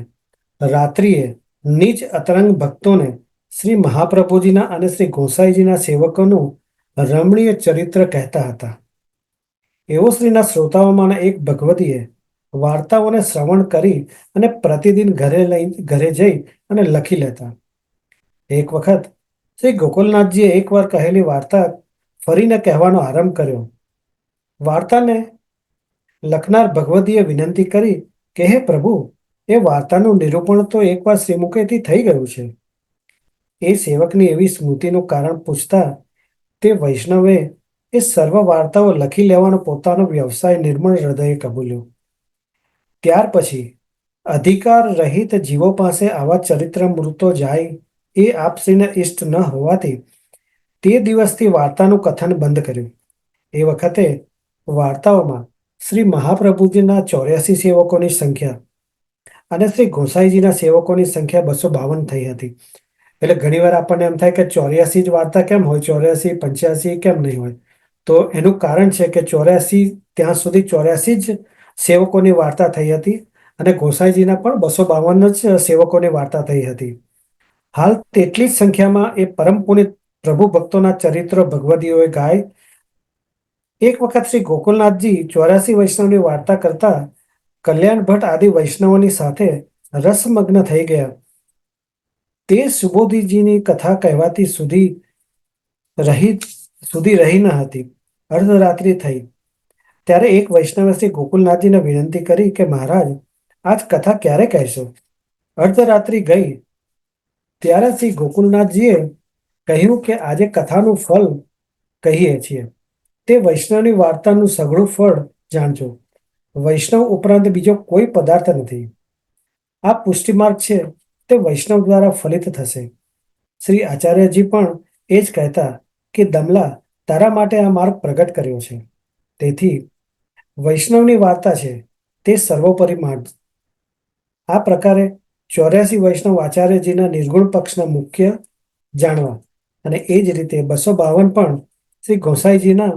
Speaker 5: રાત્રિએ નીચ અતરંગ ભક્તોને શ્રી મહાપ્રભુજીના અને શ્રી ગોસાઈજીના સેવકોનું રમણીય ચરિત્ર કહેતા હતા. એવો શ્રીના શ્રોતાઓમાંના એક ભગવતીએ વાર્તાઓને શ્રવણ કરી અને પ્રતિદિન ઘરે જઈ અને લખી લેતા. એક વખત શ્રી ગોકુલનાથજીએ એકવાર કહેલી વાર્તા ફરીને કહેવાનો આરંભ કર્યો. વાર્તાને લખનાર ભગવતીએ વિનંતી કરી કે હે પ્રભુ, એ વાર્તાનું નિરૂપણ તો એકવાર શ્રીમુખેથી થઈ ગયું છે. એ સેવકની એવી સ્મૃતિનું કારણ પૂછતા તે વૈષ્ણવે એ સર્વ વાર્તાઓ લખી લેવાનો પોતાનો વ્યવસાય નિર્મળ હૃદયે કબૂલ્યો. ત્યાર પછી અધિકાર રહિત જીવો પાસે આવા ચરિત્ર મૃતો જાય એ આપશ્રીને ઇષ્ટ ન હોવાથી તે દિવસથી વાર્તાનું કથન બંધ કર્યું. એ વખતે વાર્તાઓમાં શ્રી મહાપ્રભુજીના 84 સેવકોની સંખ્યા અને શ્રી ગોસાઈજીના સેવકોની સંખ્યા 252 થઈ હતી. એટલે ઘણીવાર આપણને એમ થાય કે 84 જ વાર્તા કેમ હોય, 84, 85 કેમ નહીં હોય? તો એનું કારણ છે કે 84 ત્યાં સુધી 84 જ સેવકોની વાર્તા થઈ હતી અને ગોસાઈજીના પણ 252 જ સેવકોની વાર્તા થઈ હતી. હાલ તેટલી જ સંખ્યામાં એ પરમ પુનિત પ્રભુ ભક્તોના ચરિત્રો ભગવદીઓએ ગાય. એક વખત શ્રી ગોકુલનાથજી 84 વૈષ્ણવની વાર્તા કરતા કલ્યાણ ભટ્ટ આદિ વૈષ્ણવોની સાથે રસમગ્ન થઈ ગયા. તે સુબોધીજીની કથા કહેવાતી સુધી રહી ન હતી. અર્ધરાત્રિ થઈ. ત્યારે એક વૈષ્ણવે શ્રી ગોકુલનાથજીને વિનંતી કરી કે મહારાજ, આજ કથા ક્યારે કહેશો? અર્ધરાત્રિ ગઈ ત્યારે શ્રી ગોકુલનાથજીએ કહ્યું કે આજે કથાનું ફળ કહીએ છીએ. તે વૈષ્ણવની વાર્તાનું સઘળું ફળ જાણજો. વૈષ્ણવ ઉપરાંત બીજો કોઈ પદાર્થ નથી. આ પુષ્ટિમાર્ગ છે તે વૈષ્ણવ દ્વારા ફલિત થશે. શ્રી આચાર્યજી પણ એ જ કહેતા કે દમલા, તારા માટે આ માર્ગ પ્રગટ કર્યો છે. તેથી વૈષ્ણવની વાર્તા છે તે સર્વોપરી માર્ગ. આ પ્રકારે 84 વૈષ્ણવ આચાર્યજીના નિર્ગુણ પક્ષના મુખ્ય જાણવા અને એ જ રીતે 252 પણ શ્રી ગોસાઈજીના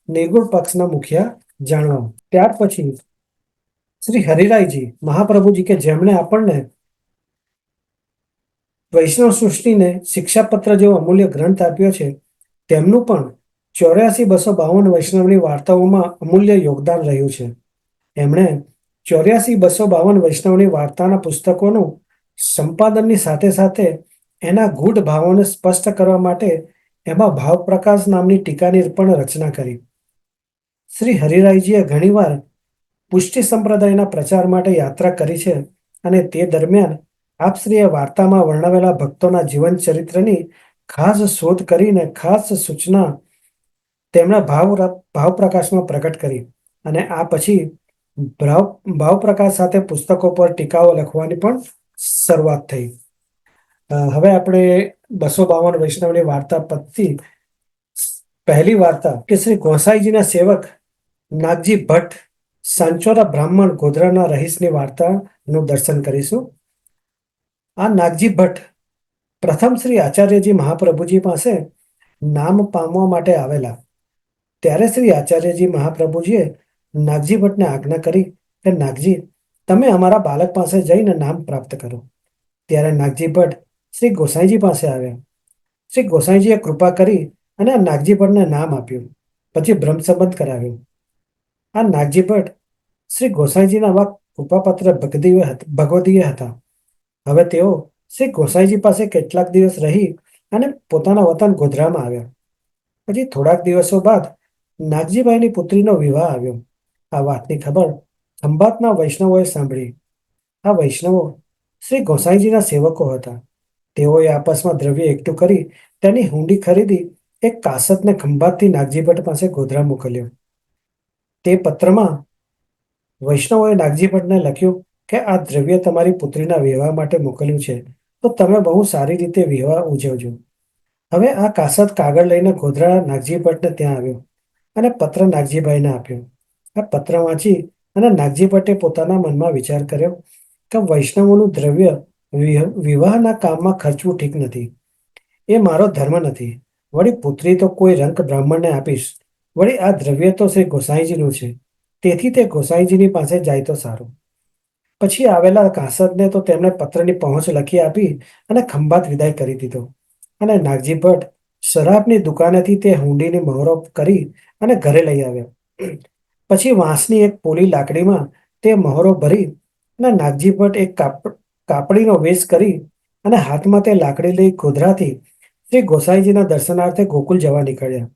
Speaker 5: નિર્ગુણ પક્ષના મુખ્ય જાણવા. ત્યાર પછી શ્રી હરિરાયજી મહાપ્રભુજી કે જેમણે આપણને વૈષ્ણવ સૃષ્ટિને શિક્ષાપત્ર જેવો અમૂલ્ય ગ્રંથ આપ્યો છે, તેમનું પણ 84-252 વૈષ્ણવની વાર્તાઓમાં અમૂલ્ય યોગદાન રહ્યું છે. એમણે 84-252 વૈષ્ણવની વાર્તાના પુસ્તકોનું સંપાદનની સાથે સાથે એના ગૂઢ ભાવોને સ્પષ્ટ કરવા માટે એમાં ભાવપ્રકાશ નામની ટીકાની પણ રચના કરી. શ્રી હરિરાયજીએ ઘણીવાર પુષ્ટિ સંપ્રદાયના પ્રચાર માટે યાત્રા કરી છે અને તે દરમિયાન આપશ્રીએ વાર્તામાં વર્ણવેલા ભક્તોના જીવન ચરિત્રની ખાસ શોધ કરીને ખાસ સૂચના તેમના ભાવપ્રકાશમાં પ્રકટ કરી અને આ પછી ભાવપ્રકાશ સાથે પુસ્તકો પર ટીકાઓ લખવાની પણ શરૂઆત થઈ. હવે આપણે 252 વૈષ્ણવની વાર્તા પતી પહેલી વાર્તા કે શ્રી ગોસાઈજીના સેવક નાગજી ભટ્ટ સાંચોરા બ્રાહ્મણ ગોધરાના રહીશની વાર્તાનું દર્શન કરીશું. આ નાગજી ભટ્ટ પ્રથમ શ્રી આચાર્યજી મહાપ્રભુજી પાસે નામ પામવા માટે આવેલા. ત્યારે શ્રી આચાર્યજી મહાપ્રભુજીએ નાગજી ભટ્ટને આજ્ઞા કરી કે નાગજી, તમે અમારા બાળક પાસે જઈને નામ પ્રાપ્ત કરો. ત્યારે નાગજી ભટ્ટ શ્રી ગોસાઈજી પાસે આવ્યા. શ્રી ગોસાઈજીએ કૃપા કરી અને આ નાગજી ભટ્ટને નામ આપ્યું. પછી બ્રહ્મ સંબંધ કરાવ્યો. આ નાગજી ભટ્ટ શ્રી ગોસાઈજીના આવા કૃપાપત્ર ભગવદીય હતા. હવે તેઓ શ્રી ગોસાઈજી પાસે કેટલાક દિવસ રહી અને પોતાના વતન ગોધરામાં આવ્યા. પછી થોડાક દિવસો બાદ નાગજીભાઈની પુત્રીનો વિવાહ આવ્યો. આ વાતની ખબર ખંભાતના વૈષ્ણવોએ સાંભળી. આ વૈષ્ણવો શ્રી ગોસાઈજીના સેવકો હતા. તેઓએ આપસમાં દ્રવ્ય એકઠું કરી તેની હુંડી ખરીદી એક કાસતને ખંભાતથી નાગજી ભટ્ટ પાસે ગોધરા મોકલ્યો. તે પત્રમાં વૈષ્ણવોએ નાગજી ભટ્ટને લખ્યું કે આ દ્રવ્ય તમારી પુત્રીના વિવાહ માટે મોકલ્યું છે, તો તમે બહુ સારી રીતે વિવાહ ઉજવજો. હવે આ કાસત કાગળ લઈને ગોધરા નાગજી ભટ્ટને ત્યાં આવ્યો અને પત્ર નાગજીભાઈને આપ્યો. આ પત્ર વાંચી અને નાગજી ભટ્ટે પોતાના મનમાં વિચાર કર્યો કે વૈષ્ણવોનું દ્રવ્ય વિવાહના કામમાં ખર્ચવું ઠીક નથી. એ મારો ધર્મ નથી. વળી પુત્રી તો કોઈ રંક બ્રાહ્મણને આપીશ. વળી આ દ્રવ્ય તો શ્રી ગોસાઈજીનું છે, તેથી તે ગોસાઈજીની પાસે જાય તો સારું. પછી આવેલા કાસતને તો તેમણે પત્રની પહોંચ લખી આપી અને ખંભાત વિદાય કરી દીધો. અને નાગજી ભટ્ટ શરાબની દુકાનેથી તે હુંડીની મહોરો કરી અને ઘરે લઈ આવ્યા. પછી વાંસની એક પોલી લાકડીમાં તે મહોરો ભરી અને નાગજી ભટ્ટ એક કાપડીનો વેશ કરી અને હાથમાં તે લાકડી લઈ ગોધરાથી શ્રી ગોસાઈજીના દર્શનાર્થે ગોકુલ જવા નીકળ્યા.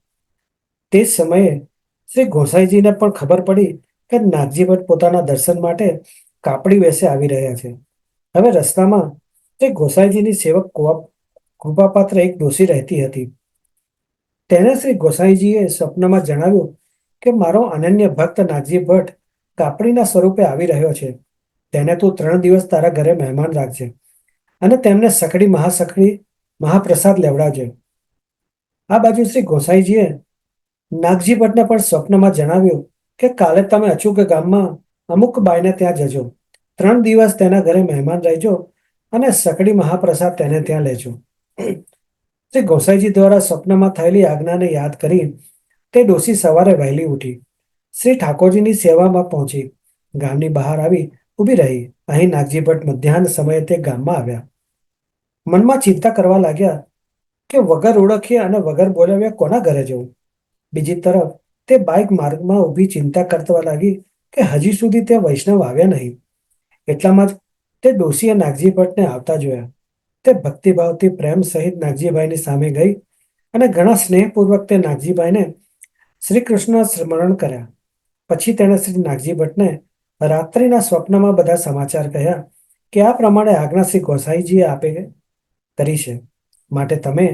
Speaker 5: તે જ સમયે શ્રી ગોસાઈજીને પણ ખબર પડી કે નાગજી ભટ્ટ પોતાના દર્શન માટે કાપડી વેશે આવી રહ્યા છે. હવે રસ્તામાં શ્રી ગોસાઈજીની સેવક કૃપાપાત્ર એક ડોસી રહેતી હતી. તેને શ્રી ગોસાઈજીએ સ્વપ્નમાં જણાવ્યું કે મારો અનન્ય ભક્ત નાગજી ભટ્ટ કાપડીના સ્વરૂપે આવી રહ્યો છે. તેને તું 3 દિવસ તારા ઘરે મહેમાન રાખજે અને તેમને સખડી મહાપ્રસાદ લેવડાવજે. આ બાજુ શ્રી ગોસાઈજીએ નાગજી ભટ્ટને પણ સ્વપ્નમાં જણાવ્યું કે કાલે તમે અચૂક ગામમાં અમુક બાઈને ત્યાં જજો. 3 દિવસ તેના ઘરે મહેમાન રહેજો અને સકડી મહાપ્રસાદ તેને ત્યાં લેજો. શ્રી ગોસાઈજી દ્વારા સ્વપ્નમાં થયેલી આજ્ઞાને યાદ કરી તે ડોસી સવારે વહેલી ઉઠી શ્રી ઠાકોરજીની સેવામાં પહોંચી ગામની બહાર આવી ઊભી રહી. અહીં નાગજી ભટ્ટ મધ્યાહન સમયે તે ગામમાં આવ્યા. મનમાં ચિંતા કરવા લાગ્યા કે વગર ઓળખીએ અને વગર બોલાવ્યા કોના ઘરે જવું. બીજી તરફ તે બાઇક માર્ગમાં ઊભી ચિંતા કરવા લાગી કે હજી સુધી તે વૈષ્ણવ આવ્યા નહીં. એટલામાં જ તે ડોસીએ નાગજી ભટ્ટને આવતા જોયા. તે ભક્તિભાવથી પ્રેમ સહિત નાગજીભાઈની સામે ગઈ અને ઘણા સ્નેહપૂર્વક તે નાગજીભાઈને શ્રી કૃષ્ણ સ્મરણ કર્યા પછી તેણે શ્રી નાગજી ભટ્ટને રાત્રિના સ્વપ્નમાં બધા સમાચાર કહ્યા કે આ પ્રમાણે આજ્ઞા શ્રી ગોસાઈજીએ આપે કરી છે, માટે તમે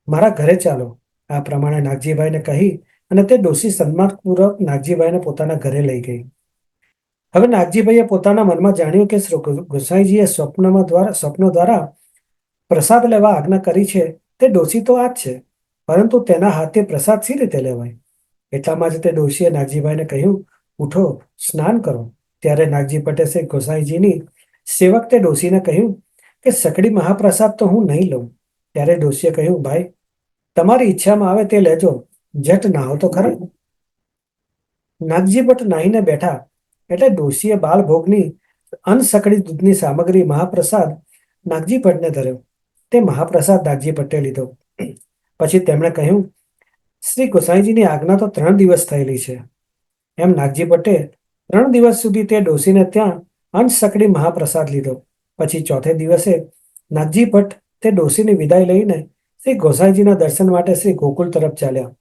Speaker 5: મારા ઘરે ચાલો. આ પ્રમાણે નાગજીભાઈને કહી અને તે ડોશી સન્માનપૂર્વક નાગજીભાઈને પોતાના ઘરે લઈ ગઈ. હવે નાગજીભાઈએ પોતાના મનમાં જાણ્યું કે શ્રી ગોસાઈજીએ સ્વપ્નો દ્વારા પ્રસાદ લેવા આજ્ઞા કરી છે. તે ડોશી તો આ જ છે, પરંતુ તેના હાથે પ્રસાદ સી રીતે લેવાય? એટલામાં જ તે ડોશીએ નાગજીભાઈને કહ્યું, ઉઠો, સ્નાન કરો. ત્યારે નાગજી ભટ્ટે શ્રી ગોસાઈજીની સેવક તે ડોશીને કહ્યું કે સકડી મહાપ્રસાદ તો હું નહીં લઉં. ત્યારે ડોશીએ કહ્યું, ભાઈ, તમારી ઈચ્છામાં આવે તે લેજો, જટ નાહો તો ખરા. નાગજી ભટ્ટ નાહીને બેઠા એટલે ડોશીએ બાલભોગની અનસકડી દૂધની સામગ્રી મહાપ્રસાદ નાગજી ભટ્ટને ધર્યો. તે મહાપ્રસાદ નાગજી ભટ્ટે લીધો. પછી તેમણે કહ્યું, શ્રી ગોસાઈજીની આજ્ઞા તો 3 દિવસ થયેલી છે. એમ નાગજી ભટ્ટે 3 દિવસ સુધી તે ડોશીને ત્યાં અનસકડી મહાપ્રસાદ લીધો. પછી 4થે દિવસે નાગજી ભટ્ટ તે ડોશીની વિદાય લઈને શ્રી ગોસાઈજીના દર્શન માટે શ્રી ગોકુળ તરફ ચાલ્યા.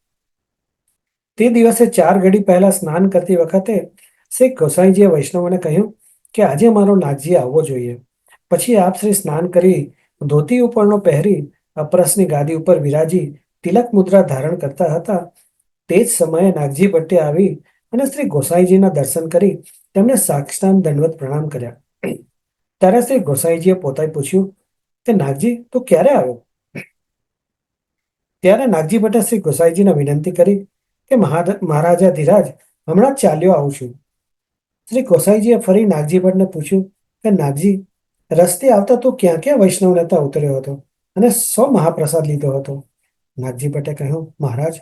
Speaker 5: તે દિવસે 4 ઘડી પહેલા સ્નાન કરતી વખતે શ્રી ગોસાઈજીએ વૈષ્ણવોને કહ્યું કે આજે મારો નાગજી આવવો જોઈએ. પછી આપ શ્રી સ્નાન કરી ધોતી ઉપરનો પહેરી અપરસની ગાદી ઉપર વિરાજી તિલક મુદ્રા ધારણ કરતા હતા. તે જ સમયે નાગજી ભટ્ટે આવી અને શ્રી ગોસાઈજીના દર્શન કરી તેમને સાષ્ટાંગ દંડવત પ્રણામ કર્યા. ત્યારે શ્રી ગોસાઈજીએ પોતે પૂછ્યું કે નાગજી, તું ક્યારે આવ્યો? ત્યારે નાગજી ભટ્ટે શ્રી ગોસાઈજીને વિનંતી કરી કે મહારાજા ધીરાજ, હમણાં જ ચાલ્યો આવું છું. શ્રી ગોસાઈજીએ ફરી નાગજી ભટ્ટને પૂછ્યું કે નાગજી, રસ્તે આવતા તું ક્યાં ક્યાં વૈષ્ણવને ત્યાં ઉતર્યો હતો અને શો મહાપ્રસાદ લીધો હતો? નાગજી ભટ્ટે કહ્યું, મહારાજ,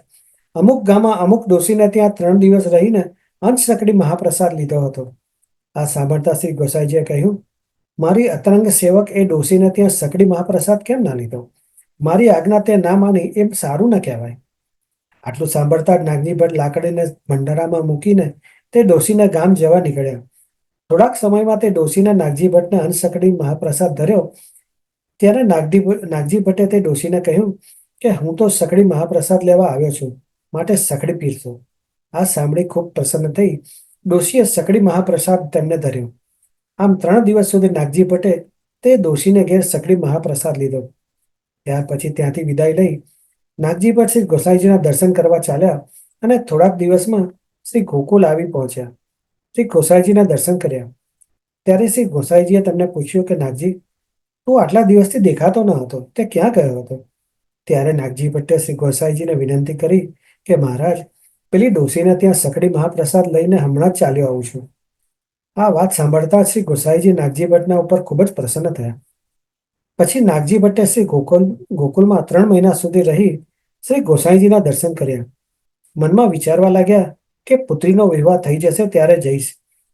Speaker 5: અમુક ગામમાં અમુક ડોશીને ત્યાં 3 દિવસ રહીને અંશસકડી મહાપ્રસાદ લીધો હતો. આ સાંભળતા શ્રી ગોસાઈજીએ કહ્યું, મારી અતરંગ સેવક એ ડોશીને ત્યાં સકડી મહાપ્રસાદ કેમ ના લીધો? મારી આજ્ઞા તે ના માની એમ સારું ન કહેવાય. આટલું સાંભળતા જ નાગજી ભટ્ટ લાકડીને ભંડારામાં મૂકીને તે ડોશીને ગામ જવા નીકળ્યા. થોડાક સમયમાં તે ડોશીને નાગજી ભટ્ટને અંશસકડી મહાપ્રસાદ ધર્યો. ત્યારે નાગજી ભટ્ટે તે ડોશીને કહ્યું કે હું તો સકડી મહાપ્રસાદ લેવા આવ્યો છું, માટે સકડી પીરસો. આ સાંભળી ખૂબ પ્રસન્ન થઈ ડોશીએ સકડી મહાપ્રસાદ તેમને ધર્યો. આમ 3 દિવસ સુધી નાગજી ભટ્ટે તે ડોશીને ઘેર સકડી મહાપ્રસાદ લીધો. ત્યાર પછી ત્યાંથી વિદાય લઈ નાગજી ભટ્ટ શ્રી ગોસાઈજીના દર્શન કરવા ચાલ્યા અને થોડાક દિવસમાં શ્રી ગોકુલ આવી પહોંચ્યા. શ્રી ગોસાઈજીના દર્શન કર્યા. ત્યારે શ્રી ગોસાઈજીએ તેમને પૂછ્યું કે નાગજી, તું આટલા દિવસથી દેખાતો ન હતો, તે ક્યાં ગયો હતો? ત્યારે નાગજી ભટ્ટે શ્રી ગોસાઈજીને વિનંતી કરી કે મહારાજ, પેલી ડોશીને ત્યાં સકડી મહાપ્રસાદ લઈને હમણાં જ ચાલ્યો આવું છું. આ વાત સાંભળતા શ્રી ગોસાઈજી નાગજી ભટ્ટના ઉપર ખૂબ જ પ્રસન્ન થયા. પછી નાગજી ભટ્ટે શ્રી ગોકુલમાં 3 મહિના સુધી રહી શ્રી ગોસાઈજીના દર્શન કર્યા. મનમાં વિચારવા લાગ્યા કે પુત્રીનો વિવાહ થઈ જશે ત્યારે જઈશ.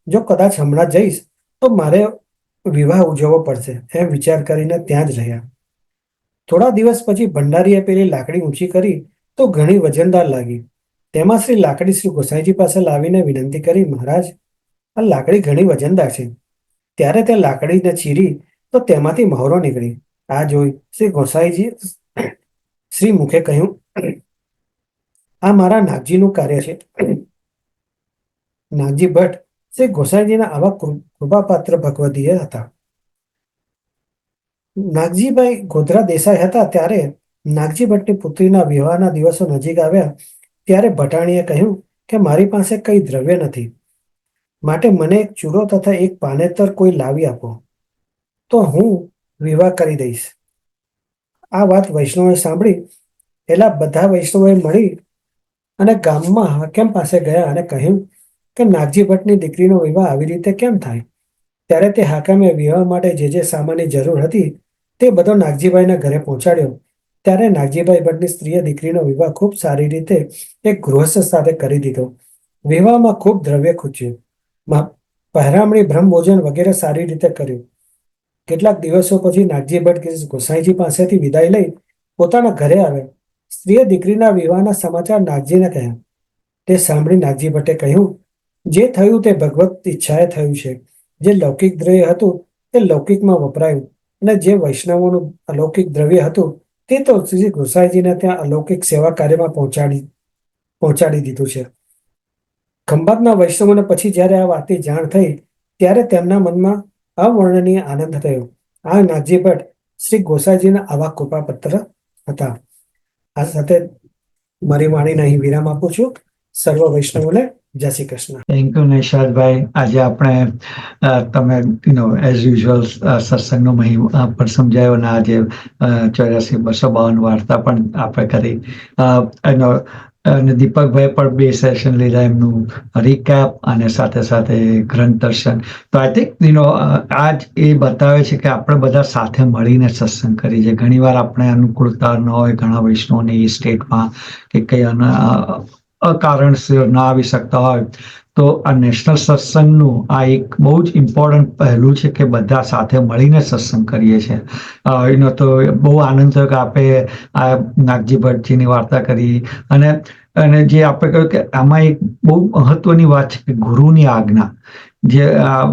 Speaker 5: જો કદાચ હમણાં જઈશ તો મારે વિવાહ ઉજવવો પડશે, એમ વિચાર કરીને ત્યાં જ રહ્યા. થોડા દિવસ પછી ભંડારીએ પેલી લાકડી ઊંચી કરી તો ઘણી વજનદાર લાગી. તેમાં શ્રી લાકડી શ્રી ગોસાઈજી પાસે લાવીને વિનંતી કરી, મહારાજ, આ લાકડી ઘણી વજનદાર છે. ત્યારે તે લાકડીને ચીરી તો તેમાંથી મહોરો નીકળી. આ જોઈ શ્રી ગોસાઈજી શ્રી મુખે કહ્યું, આ મારા નાગજીનું કાર્ય છે. નાગજી ભટ્ટ શ્રી ગોસાઈજીના આવા કૃપાપાત્ર ભગવદીય હતા. નાગજીભાઈ ગોધરા દેસાઈ હતા ત્યારે નાગજી ભટ્ટની પુત્રીના વિવાહના દિવસો નજીક આવ્યા ત્યારે ભટાણીએ કહ્યું કે મારી પાસે કંઈ દ્રવ્ય નથી, માટે મને એક ચૂરો તથા એક પાનેતર કોઈ લાવી આપો તો હું વિવાહ કરી દઈશ. આ વાત વૈષ્ણવોએ સાંભળી એટલે બધા વૈષ્ણવોએ મળી અને ગામમાં હાકેમ પાસે ગયા અને કહ્યું કે નાગજી ભટ્ટની દીકરીનો વિવાહ આવી રીતે કેમ થાય? ત્યારે તે હાકેમે વિવાહ માટે જે સામાનની જરૂર હતી તે બધો નાગજીભાઈના ઘરે પહોંચાડ્યો. ત્યારે નાગજીભાઈ ભટ્ટની સ્ત્રીએ દીકરીનો વિવાહ ખૂબ સારી રીતે એક ગૃહસ્થ સાથે કરી દીધો. વિવાહમાં ખૂબ દ્રવ્ય ખૂચ્યું, પહેરામણી, બ્રહ્મભોજન વગેરે સારી રીતે કર્યું. કેટલાક દિવસો પછી નાગજી ભટ્ટ ગોસાઈજી પાસેથી વિદાય લઈ પોતાના ઘરે આવ્યા. સ્ત્રીએ દીકરીના વિવાહના સમાચાર નાગજીને કહ્યા. તે સાંભળી નાગજી ભટ્ટે કહ્યું, જે થયું તે ભગવત ઈચ્છાએ થયું છે. જે લૌકિક દ્રવ્ય હતું તે લૌકિકમાં વપરાયું અને જે વૈષ્ણવોનું અલૌકિક દ્રવ્ય હતું તે તો શ્રી ગોસાઈજીને ત્યાં અલૌકિક સેવા કાર્યમાં પહોંચાડી દીધું છે. ખંભાતના વૈષ્ણવોને પછી જ્યારે આ વાતની જાણ થઈ ત્યારે તેમના મનમાં અવર્ણનીય આનંદ થયો. આ નાથજી ભટ્ટ શ્રી ગોસાઈજીના આવા કૃપાપત્ર હતા. આ સાથે મારી વાણીને અહીં વિરામ આપું છું. સર્વ વૈષ્ણવોને જય શ્રી કૃષ્ણ.
Speaker 4: Thank you Nishadbhai. આજે આપણે તમે એઝ યુઝ્યુઅલ સત્સંગનો મહિમા પણ સમજાયો અને આજે 84-252 વાર્તા પણ આપણે કરી. અને દીપકભાઈ પણ 2 સેશન લીધા, એમનું રીકેપ અને સાથે સાથે ગ્રંથ દર્શન. તો આઈ થિંક આજ એ બતાવે છે કે આપણે બધા સાથે મળીને સત્સંગ કરીએ છીએ. ઘણીવાર આપણે અનુકૂળતા ન હોય, ઘણા વૈષ્ણવને એ સ્ટેટમાં કે કઈ અકારણસર ના આવી શકતા હોય, તો આ નેશનલ સત્સંગનું આ એક બહુ જ ઇમ્પોર્ટન્ટ પહેલું છે કે બધા સાથે મળીને સત્સંગ કરીએ છીએ. તો બહુ આનંદ થયો કે આપણે આ નાગજી ભટ્ટજીની વાર્તા કરી અને જે આપણે કહ્યું કે આમાં એક બહુ મહત્વની વાત છે કે ગુરુની આજ્ઞા, જે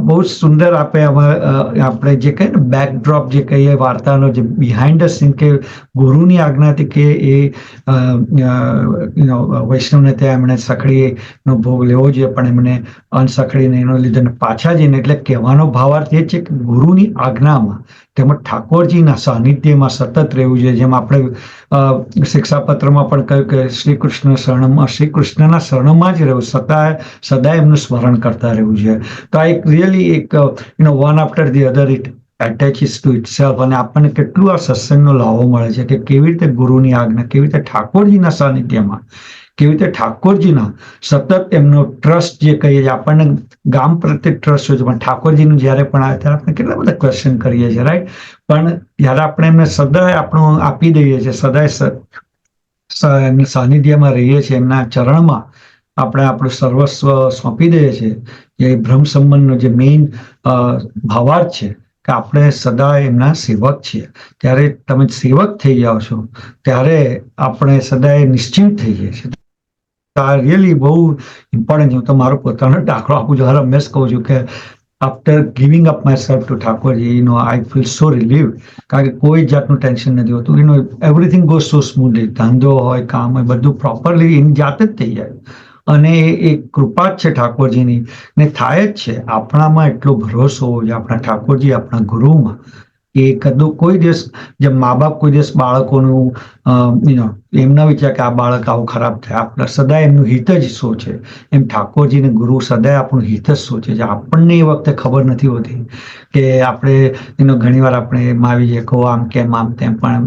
Speaker 4: બહુ જ સુંદર આપણે જે કહીએ ને બેકડ્રોપ જે કહીએ વાર્તાનો, જે બિહાઇન્ડ ધ સીન કે ગુરુની આજ્ઞાથી કે એ વૈષ્ણવને ત્યાં એમણે સખડીનો ભોગ લેવો જોઈએ, પણ એમને અનસખડીને એનો લીધે પાછા જઈને, એટલે કહેવાનો ભાવાર્થ એ છે કે ગુરુની આજ્ઞામાં તેમજ ઠાકોરજીના સાનિધ્યમાં સતત રહેવું જોઈએ. જેમ આપણે શિક્ષાપત્રમાં પણ કહ્યું કે શ્રી કૃષ્ણના શરણમાં જ રહેવું, સદાય એમનું સ્મરણ કરતા રહેવું જોઈએ. તો આ એક રિયલી એક one after the other it attaches to itself. અને આપણને કેટલું આ સત્સંગનો લાભો મળે છે કે કેવી રીતે ગુરુની આજ્ઞા, કેવી રીતે ઠાકોરજીના સાનિધ્યમાં, કેવી રીતે ઠાકોરજીના સતત એમનો ટ્રસ્ટ જે કહીએ છીએ, આપણને ગામ પ્રત્યે ટ્રસ્ટ હોય છે, પણ ઠાકોરજીનું જ્યારે પણ આવે ત્યારે આપણે કેટલા બધા ક્વેશ્ચન કરીએ છીએ, રાઈટ? પણ જ્યારે આપણે એમને સદાય આપણું આપી દઈએ છીએ, સદાય એમની સાનિધ્યમાં રહીએ છીએ, એમના ચરણમાં આપણે આપણું સર્વસ્વ સોંપી દઈએ છીએ, એ બ્રહ્મ સંબંધનો જે મેઇન ભાવાર્થ છે કે આપણે સદાય એમના સેવક છીએ. ત્યારે તમે સેવક થઈ જાઓ છો ત્યારે આપણે સદાય નિશ્ચિંત થઈ જઈએ છીએ. આ રિયલી બહુ ઇમ્પોર્ટન્ટ છે. હું તો મારો પોતાનો દાખલો આપું છું, હર હંમેશ કહું છું કે after giving up my self two Thakorji, I feel so relieve. કારણ કે કોઈ જાતનું ટેન્શન નથી હોતું. એવરીથિંગ ગોઝ સો સ્મૂથલી. ધંધો હોય, કામ હોય, બધું પ્રોપરલી એની જાતે જ થઈ જાય. અને એ કૃપા જ છે ઠાકોરજીની, ને થાય જ છે. આપણામાં એટલો ભરોસો હોવો જોઈએ આપણા ઠાકોરજી, આપણા ગુરુમાં. એ કદું કોઈ દિવસ, જેમ મા બાપ કોઈ દિવસ બાળકોનું એમના વિચાર કે આ બાળક આવું ખરાબ થાય, આપણે સદાય એમનું હિત જ સોચે, એમ ઠાકોરજી ને ગુરુ સદાય આપણું હિત જ સોચે છે. આપણને એ વખતે ખબર નથી હોતી કે આપણે ઘણી વાર આપણે એમાં આવી જાય કહો આમ કેમ આમ તેમ, પણ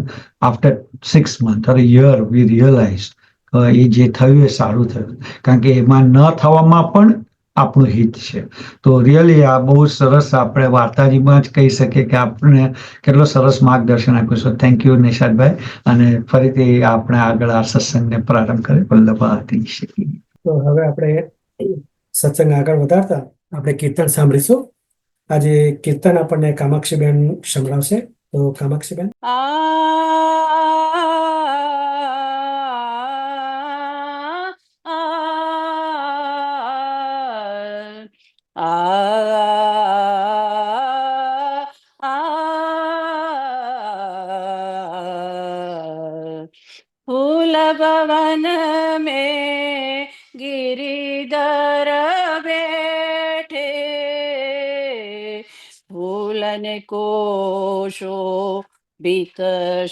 Speaker 4: after 6 months or a year we realize એ જે થયું એ સારું થયું, કારણ કે એમાં ન થવામાં પણ આપણું હિત છે. તો રિયલી આ બહુ સરસ આપણે વાર્તાજીમાં જ કહી શકીએ કે આપણે કેટલો સરસ માર્ગદર્શન આપ્યું છે. Thank you Nishadbhai. અને ફરીથી આપણે આગળ આ સત્સંગને પ્રારંભ કરી વલ્લભાથી શકીએ.
Speaker 5: તો હવે આપણે સત્સંગ આગળ વધારતા આપણે કીર્તન સાંભળીશું. આજે કીર્તન આપણને કામાક્ષીબેન સંભળાવશે. તો કામાક્ષીબેન.
Speaker 6: फूल भवन में गिरिधर बैठे, फूलन को शोभित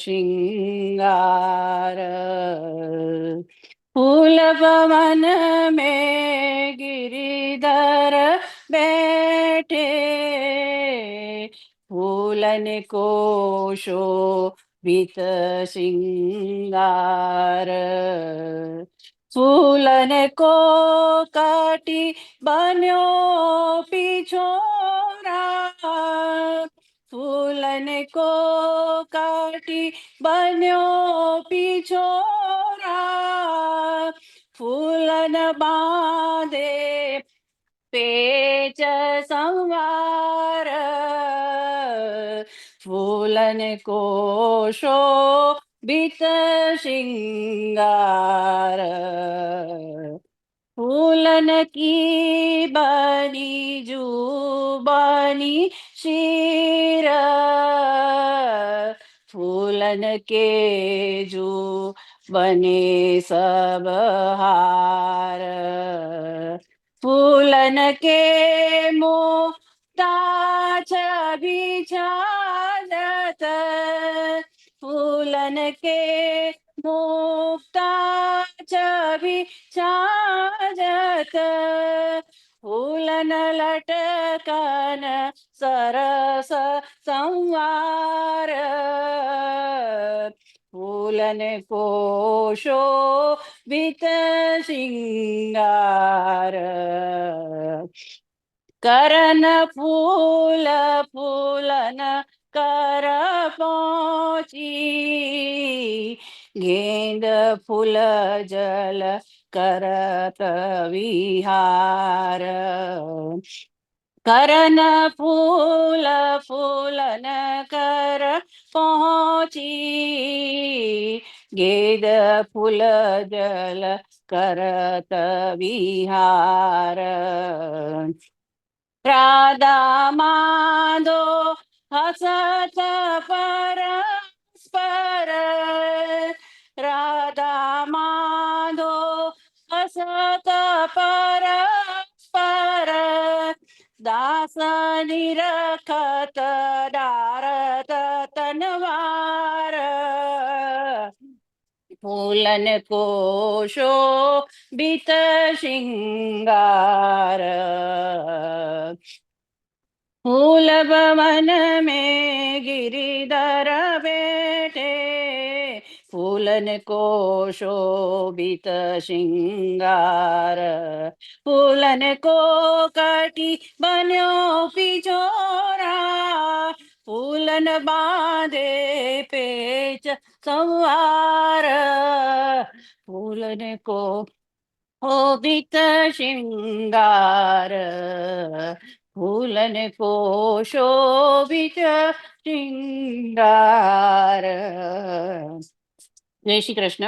Speaker 6: श्रृंगार, फूल भवन में गिरिधर बैठे, फूलन को शोभित श्रृंगार, फूलन को काटी बन्यो पिछोरा, फूलन को काटी बन्यो पिछोरा, फूलन बांधे पेच संवार, फूलन को शोभित श्रृंगार, फूलन की बनी जुबानी शीर, फूलन के जू बने सब हार, फूलन के मुक्ता छबिछालत फूलन के मुक्ता छबिछालत फूलन लटकन सरस संवार फूलन कोशो वित सिंगार करन फूल फूलन कर पहुँची गेंद फूल जल करत विहार करन फूल फूलन कर पहुँची गेद फूल जल करत विहार राधा माधो हसत परस्पर राधा माधो हसत परस्पर दास निरखत डारत तनवार फूलन को शोभित श्रृंगार फूल भवन में गिरिधर बैठे फूलन को शोभित श्रृंगार फूलन को कटी बन्यो पिछोरा फूलन बांधे पेच संवार फूलन को शोभित श्रृंगार फूलन को शोभित श्रृंगार जय श्री कृष्ण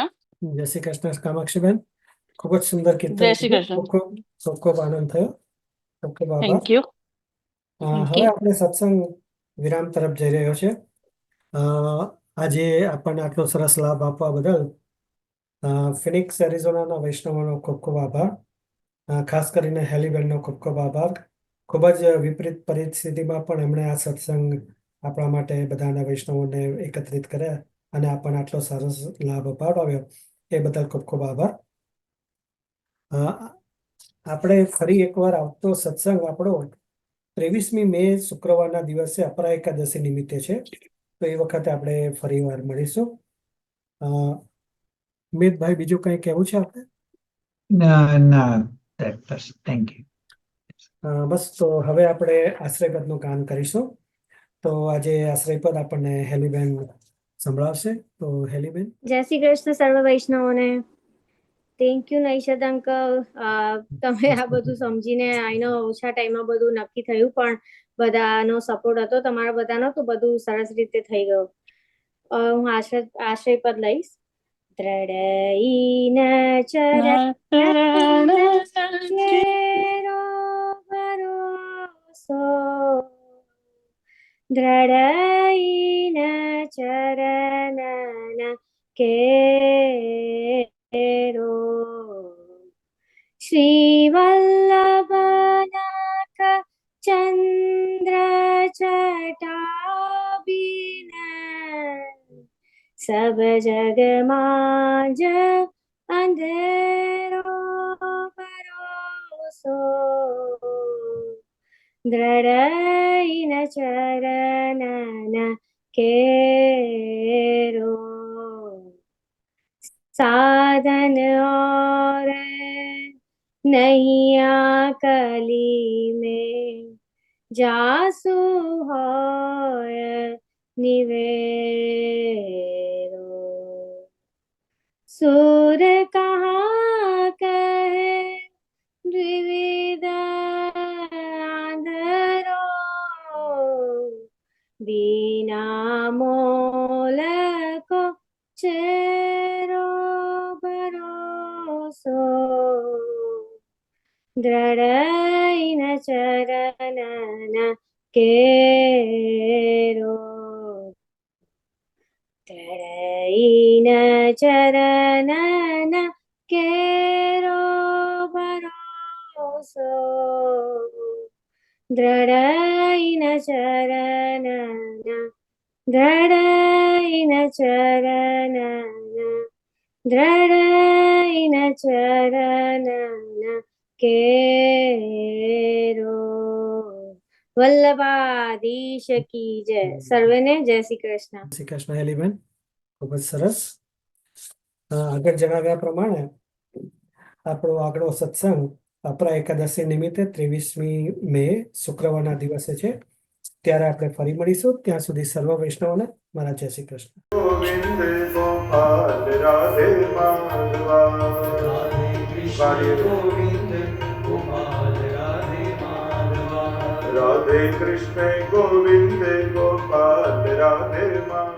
Speaker 5: જય શ્રી કૃષ્ણ કામાક્ષીબેન. ખૂબ જ સુંદર કીર્તન
Speaker 6: જય શ્રી
Speaker 5: કીધું.
Speaker 6: કૃષ્ણ.
Speaker 5: ખૂબ ખૂબ આનંદ થયો. ખૂબ ખૂબ આભાર.
Speaker 6: થેન્ક યુ Thank
Speaker 5: હવે
Speaker 6: you.
Speaker 5: આપણે સત્સંગ વિરામ તરફ જઈ રહ્યો છે. આજે આપણને આટલો સરસ લાભ આપવા બદલ ફિનિક્સ એરિઝોનાના વૈષ્ણવોનો ખૂબ ખૂબ આભાર. ખાસ કરીને હેલીબેનનો ખૂબ ખૂબ આભાર. ખૂબ જ વિપરીત પરિસ્થિતિમાં પણ એમણે આ સત્સંગ આપણા માટે બધાના વૈષ્ણવોને એકત્રિત કર્યા અને આપણને આટલો સરસ લાભ અપાવ્યો એ બદલ ખૂબ ખૂબ આભાર. આપણે ફરી એકવાર આવતો સત્સંગ આપણો 23મી મે શુક્રવારના દિવસે અપરા એકાદશી નિમિત્તે છે. તો એ વખતે આપણે ફરી વાર મળીશું. અમિતભાઈ, બીજું કંઈ કહેવું છે આપણે?
Speaker 4: ના, બસ થેન્ક યુ.
Speaker 5: બસ, તો હવે આપણે આશ્રયપદનું ગાન કરીશું. તો આજે આશ્રયપદ આપણને હેલીબેન સંભળાવશે. તો હેલીબેન.
Speaker 9: જય શ્રી કૃષ્ણ સર્વ વૈષ્ણવોને. Thank you Naishad uncle. તમે આ બધું સમજીને આઈનો ઓછા ટાઈમમાં બધું નક્કી થયું, પણ બધાનો સપોર્ટ હતો તમારા બધાનો, તો બધું સરસ રીતે થઈ ગયું. હું આશ્રયપદ લઈશ. દ્રઢઈન ચરણ કેરો ભરોસો દ્રઢઈન ચરણન કેરો શ્રીવલ્લભનાથ ચંદ્ર જટાબિન સબ જગમાં જ અંધેરો ભરોસો દ્રઢઈન ચરણન કેરો साधन और नैया कली में जासु होय निवेरो सुर कहाँ कहे द्विविध आंधरो बिना मोल को चेरो भरोसो દ્રઢઈન ચરણન કેરો દ્રઢઈન ચરણન કેરો ભરોસો सो दृढैन चरणना दृढैन चरणना दृढैन चरणना केरो વલ્લભાધીશ કી જય. સર્વેને જય શ્રી કૃષ્ણ.
Speaker 5: શ્રી કૃષ્ણ હેલીબેન, ખૂબ જ સરસ. આગળ જણાવ્યા પ્રમાણે આપણો આગળનો સત્સંગ અપરા એકાદશી નિમિત્તે 23મી મે શુક્રવારના દિવસે છે. ત્યારે આપણે ફરી મળીશું. ત્યાં સુધી સર્વ વૈષ્ણવોને મારા જય શ્રી કૃષ્ણ.
Speaker 3: ગોવિંદ ગોપાલ રાધે માધવા ગોવિંદ ગોપાલ રાધે માધવા રાધે કૃષ્ણ ગોવિંદ ગોપાલ રાધે માધવા